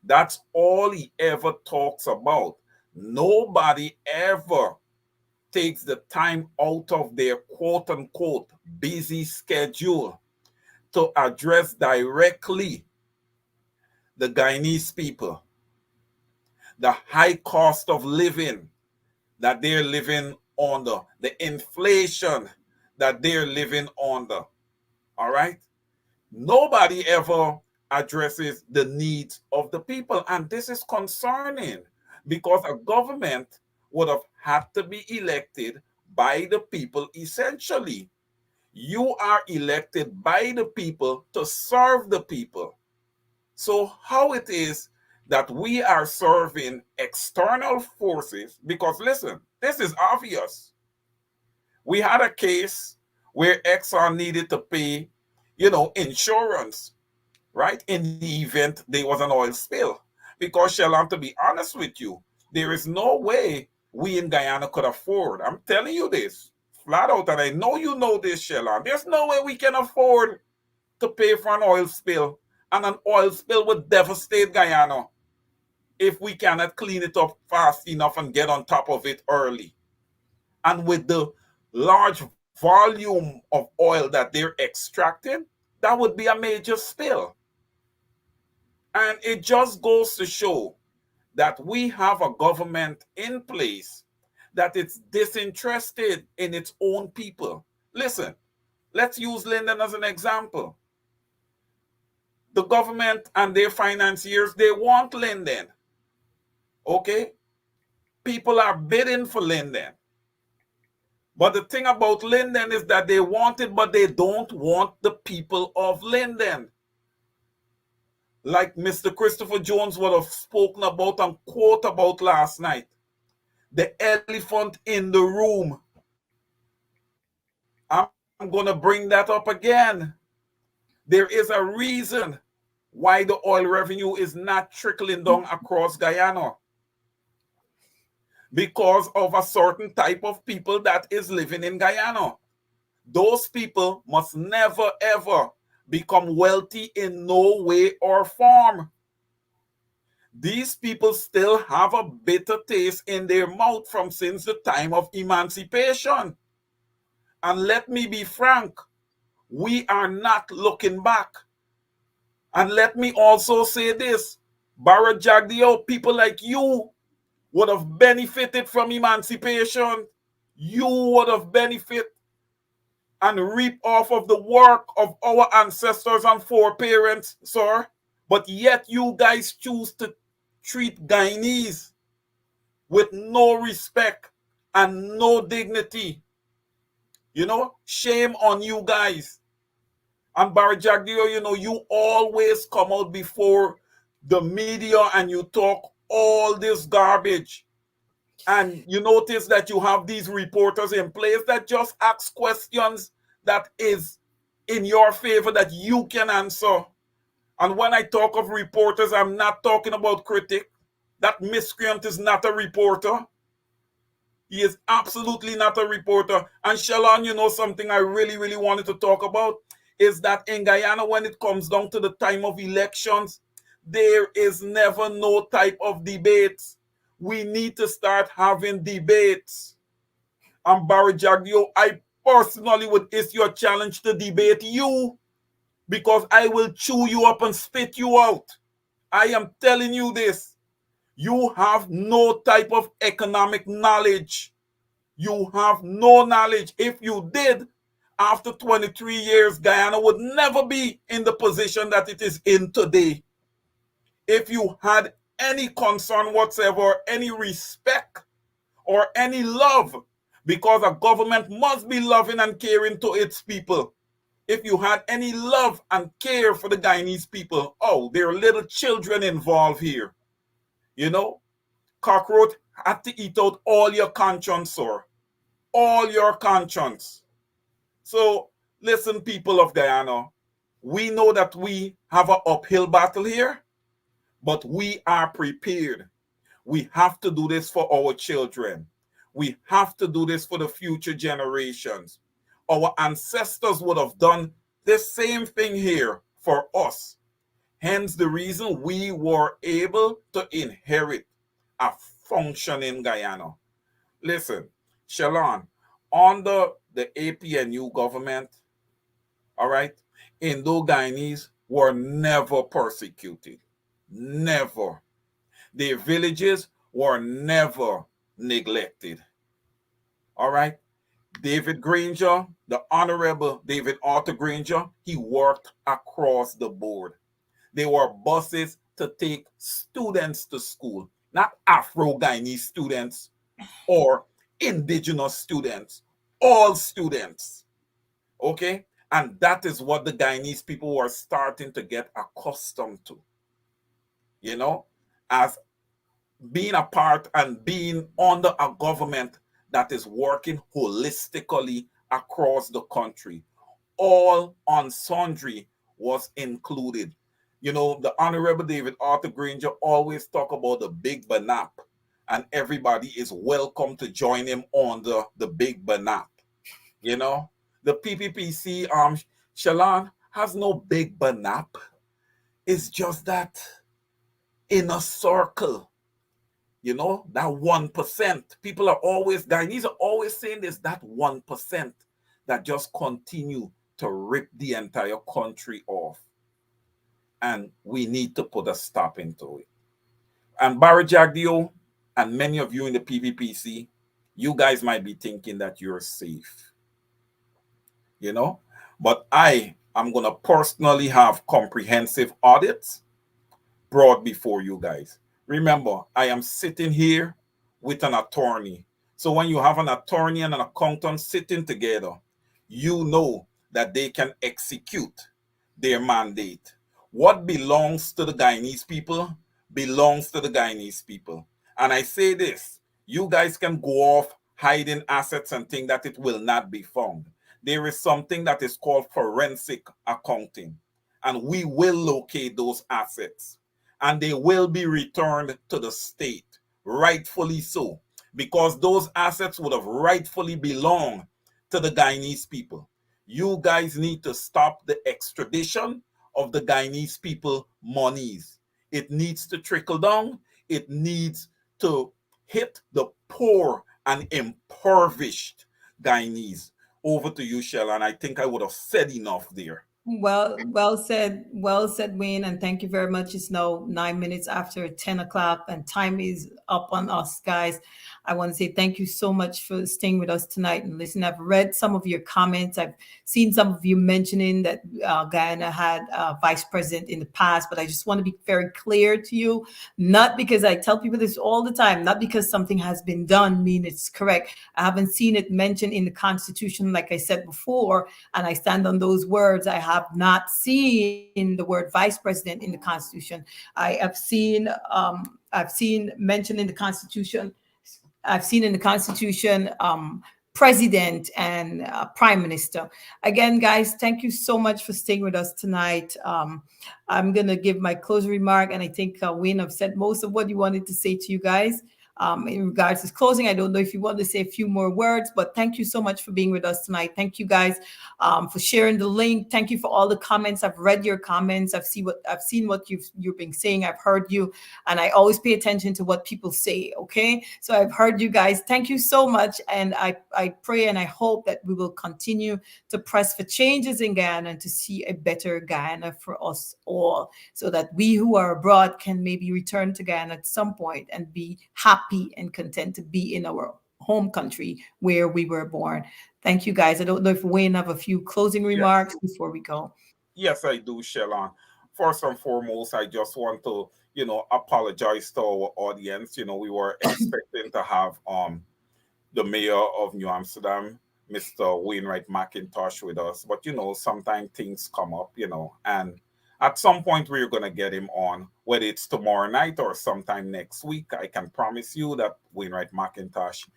That's all he ever talks about. Nobody ever takes the time out of their quote unquote busy schedule to address directly the Guyanese people, the high cost of living that they're living under, the inflation that they're living under. All right? Nobody ever addresses the needs of the people. And this is concerning because a government would have had to be elected by the people essentially. You are elected by the people to serve the people. So, how it is that we are serving external forces? Because, listen, this is obvious. We had a case where Exxon needed to pay, insurance, right? In the event there was an oil spill. Because, Shalom, to be honest with you, there is no way we in Guyana could afford. I'm telling you this flat out, and I know you know this, Shalom. There's no way we can afford to pay for an oil spill, and an oil spill would devastate Guyana if we cannot clean it up fast enough and get on top of it early. And with the large volume of oil that they're extracting, that would be a major spill. And it just goes to show that we have a government in place that is disinterested in its own people. Listen, let's use Linden as an example. The government and their financiers, they want Linden. Okay? People are bidding for Linden. But the thing about Linden is that they want it, but they don't want the people of Linden. Like Mr. Christopher Jones would have spoken about and quote about last night. The elephant in the room. I'm going to bring that up again. There is a reason why the oil revenue is not trickling down across Guyana. Because of a certain type of people that is living in Guyana. Those people must never ever become wealthy in no way or form. These people still have a bitter taste in their mouth from since the time of emancipation. And let me be frank, we are not looking back. And let me also say this, Barra Jagdeo, people like you would have benefited from emancipation. You would have benefited and reap off of the work of our ancestors and foreparents, sir. But yet you guys choose to treat Guyanese with no respect and no dignity. Shame on you guys. And Barajagio, you always come out before the media and you talk all this garbage. And you notice that you have these reporters in place that just ask questions that is in your favor that you can answer. And when I talk of reporters, I'm not talking about critic. That miscreant is not a reporter. He is absolutely not a reporter. And Shalon, something I really, really wanted to talk about is that in Guyana, when it comes down to the time of elections, there is never no type of debates. We need to start having debates. And Barry Jagdio, I personally would issue a challenge to debate you because I will chew you up and spit you out. I am telling you this. You have no type of economic knowledge. You have no knowledge. If you did, after 23 years, Guyana would never be in the position that it is in today. If you had any concern whatsoever, any respect, or any love, because a government must be loving and caring to its people. If you had any love and care for the Guyanese people, there are little children involved here. Cockroach had to eat out all your conscience, sir. All your conscience. So, listen, people of Guyana, we know that we have an uphill battle here, but we are prepared. We have to do this for our children. We have to do this for the future generations. Our ancestors would have done the same thing here for us. Hence, the reason we were able to inherit a functioning Guyana. Listen, Shalon, under the APNU government, all right, Indo-Guyanese were never persecuted. Never. Their villages were never neglected. All right. David Granger, the Honorable David Arthur Granger, he worked across the board. They were buses to take students to school, not Afro-Guyanese students or indigenous students, all students. Okay? And that is what the Guyanese people were starting to get accustomed to. You know, as being a part and being under a government that is working holistically across the country. All on sundry was included. You know, the Honorable David Arthur Granger always talk about the Big Banap, and everybody is welcome to join him on the Big Banap. You know, the PPPC, Shalon, has no Big Banap. It's just that inner circle. You know, that 1%. People are always, Guyanese are always saying this, that 1% that just continue to rip the entire country off. And we need to put a stop into it. And Barry Jagdio and many of you in the PVPC, you guys might be thinking that you're safe. You know, but I am going to personally have comprehensive audits brought before you guys. Remember, I am sitting here with an attorney. So when you have an attorney and an accountant sitting together, you know that they can execute their mandate. What belongs to the Guyanese people belongs to the Guyanese people. And I say this, you guys can go off hiding assets and think that it will not be found. There is something that is called forensic accounting, and we will locate those assets and they will be returned to the state, rightfully so, because those assets would have rightfully belonged to the Guyanese people. You guys need to stop the extradition of the Guyanese people monies. It needs to trickle down. It needs to hit the poor and impoverished Guyanese. Over to you, Shell, and I think I would have said enough there. Well said, Wayne, and thank you very much. It's now 9 minutes after 10 o'clock, and time is up on us, guys. I want to say thank you so much for staying with us tonight and listen. I've read some of your comments. I've seen some of you mentioning that Guyana had a vice president in the past, but I just want to be very clear to you, not because I tell people this all the time, not because something has been done, mean it's correct. I haven't seen it mentioned in the Constitution, like I said before, and I stand on those words. I have not seen the word vice president in the Constitution. I've seen mentioned in the Constitution. I've seen in the Constitution president and prime minister. Again, guys, thank you so much for staying with us tonight. I'm going to give my closing remark, and I think Wayne have said most of what you wanted to say to you guys. In regards to closing, I don't know if you want to say a few more words, but thank you so much for being with us tonight. Thank you guys for sharing the link. Thank you for all the comments. I've read your comments. I've seen what you've been saying. I've heard you, and I always pay attention to what people say. Okay, so I've heard you guys. Thank you so much, and I pray and I hope that we will continue to press for changes in Guyana and to see a better Guyana for us all, so that we who are abroad can maybe return to Guyana at some point and be happy and content to be in our home country where we were born. Thank you, guys. I don't know if Wayne have a few closing remarks before we go. Yes, I do, Shelon. First and foremost, I just want to, apologize to our audience. We were expecting to have the mayor of New Amsterdam, Mr. Wainwright McIntosh, with us, but sometimes things come up, and At some point, we're going to get him on, whether it's tomorrow night or sometime next week. I can promise you that Wainwright McIntosh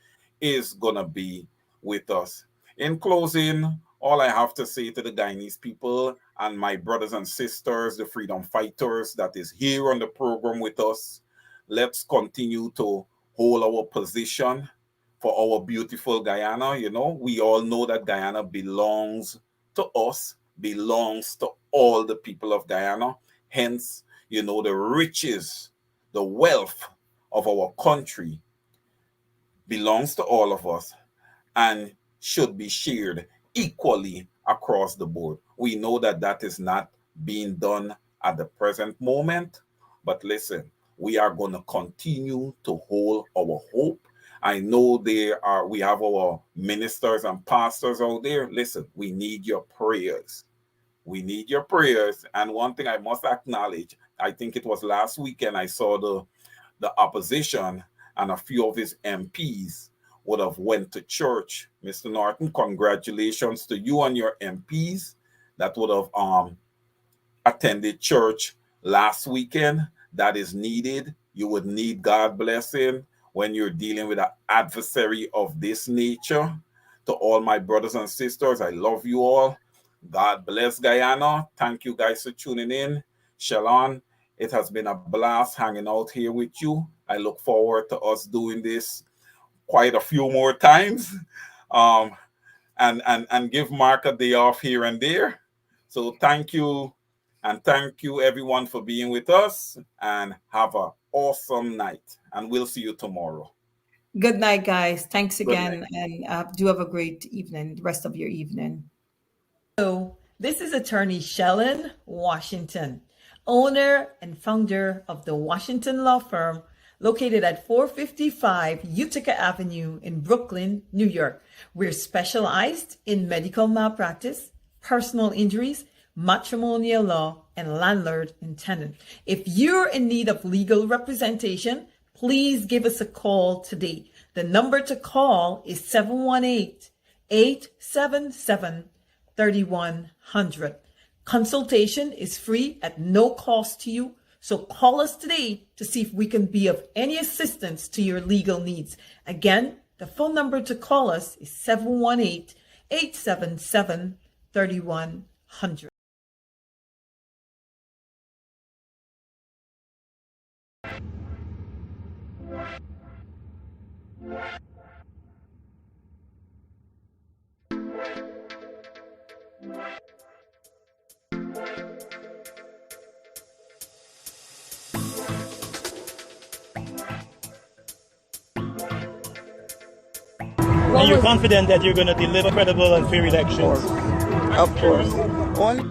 is going to be with us. In closing, all I have to say to the Guyanese people and my brothers and sisters, the freedom fighters that is here on the program with us, let's continue to hold our position for our beautiful Guyana. You know, we all know that Guyana belongs to us, belongs to all the people of Guyana. Hence, you know, the riches, the wealth of our country belongs to all of us and should be shared equally across the board. We know that that is not being done at the present moment, but listen, we are going to continue to hold our hope. I know we have our ministers and pastors out there. Listen, we need your prayers. We need your prayers. And one thing I must acknowledge, I think it was last weekend I saw the opposition and a few of his MPs would have went to church. Mr. Norton, congratulations to you and your MPs that would have attended church last weekend. That is needed. You would need God blessing when you're dealing with an adversary of this nature. To all my brothers and sisters, I love you all. God bless Guyana. Thank you guys for tuning in. Shalom. It has been a blast hanging out here with you. I look forward to us doing this quite a few more times, and give Mark a day off here and there. So thank you, and thank you everyone for being with us, and have an awesome night, and we'll see you tomorrow. Good night, guys. Thanks Good again, night. and do have a great evening, the rest of your evening. So, this is attorney Shellen Washington, owner and founder of the Washington Law Firm, located at 455 Utica Avenue in Brooklyn, New York. We're specialized in medical malpractice, personal injuries, matrimonial law, and landlord and tenant. If you're in need of legal representation, please give us a call today. The number to call is 718-877-3100. Consultation is free at no cost to you. So call us today to see if we can be of any assistance to your legal needs. Again, the phone number to call us is 718-877-3100. And you're confident that you're going to deliver credible and fair elections? Of course. Only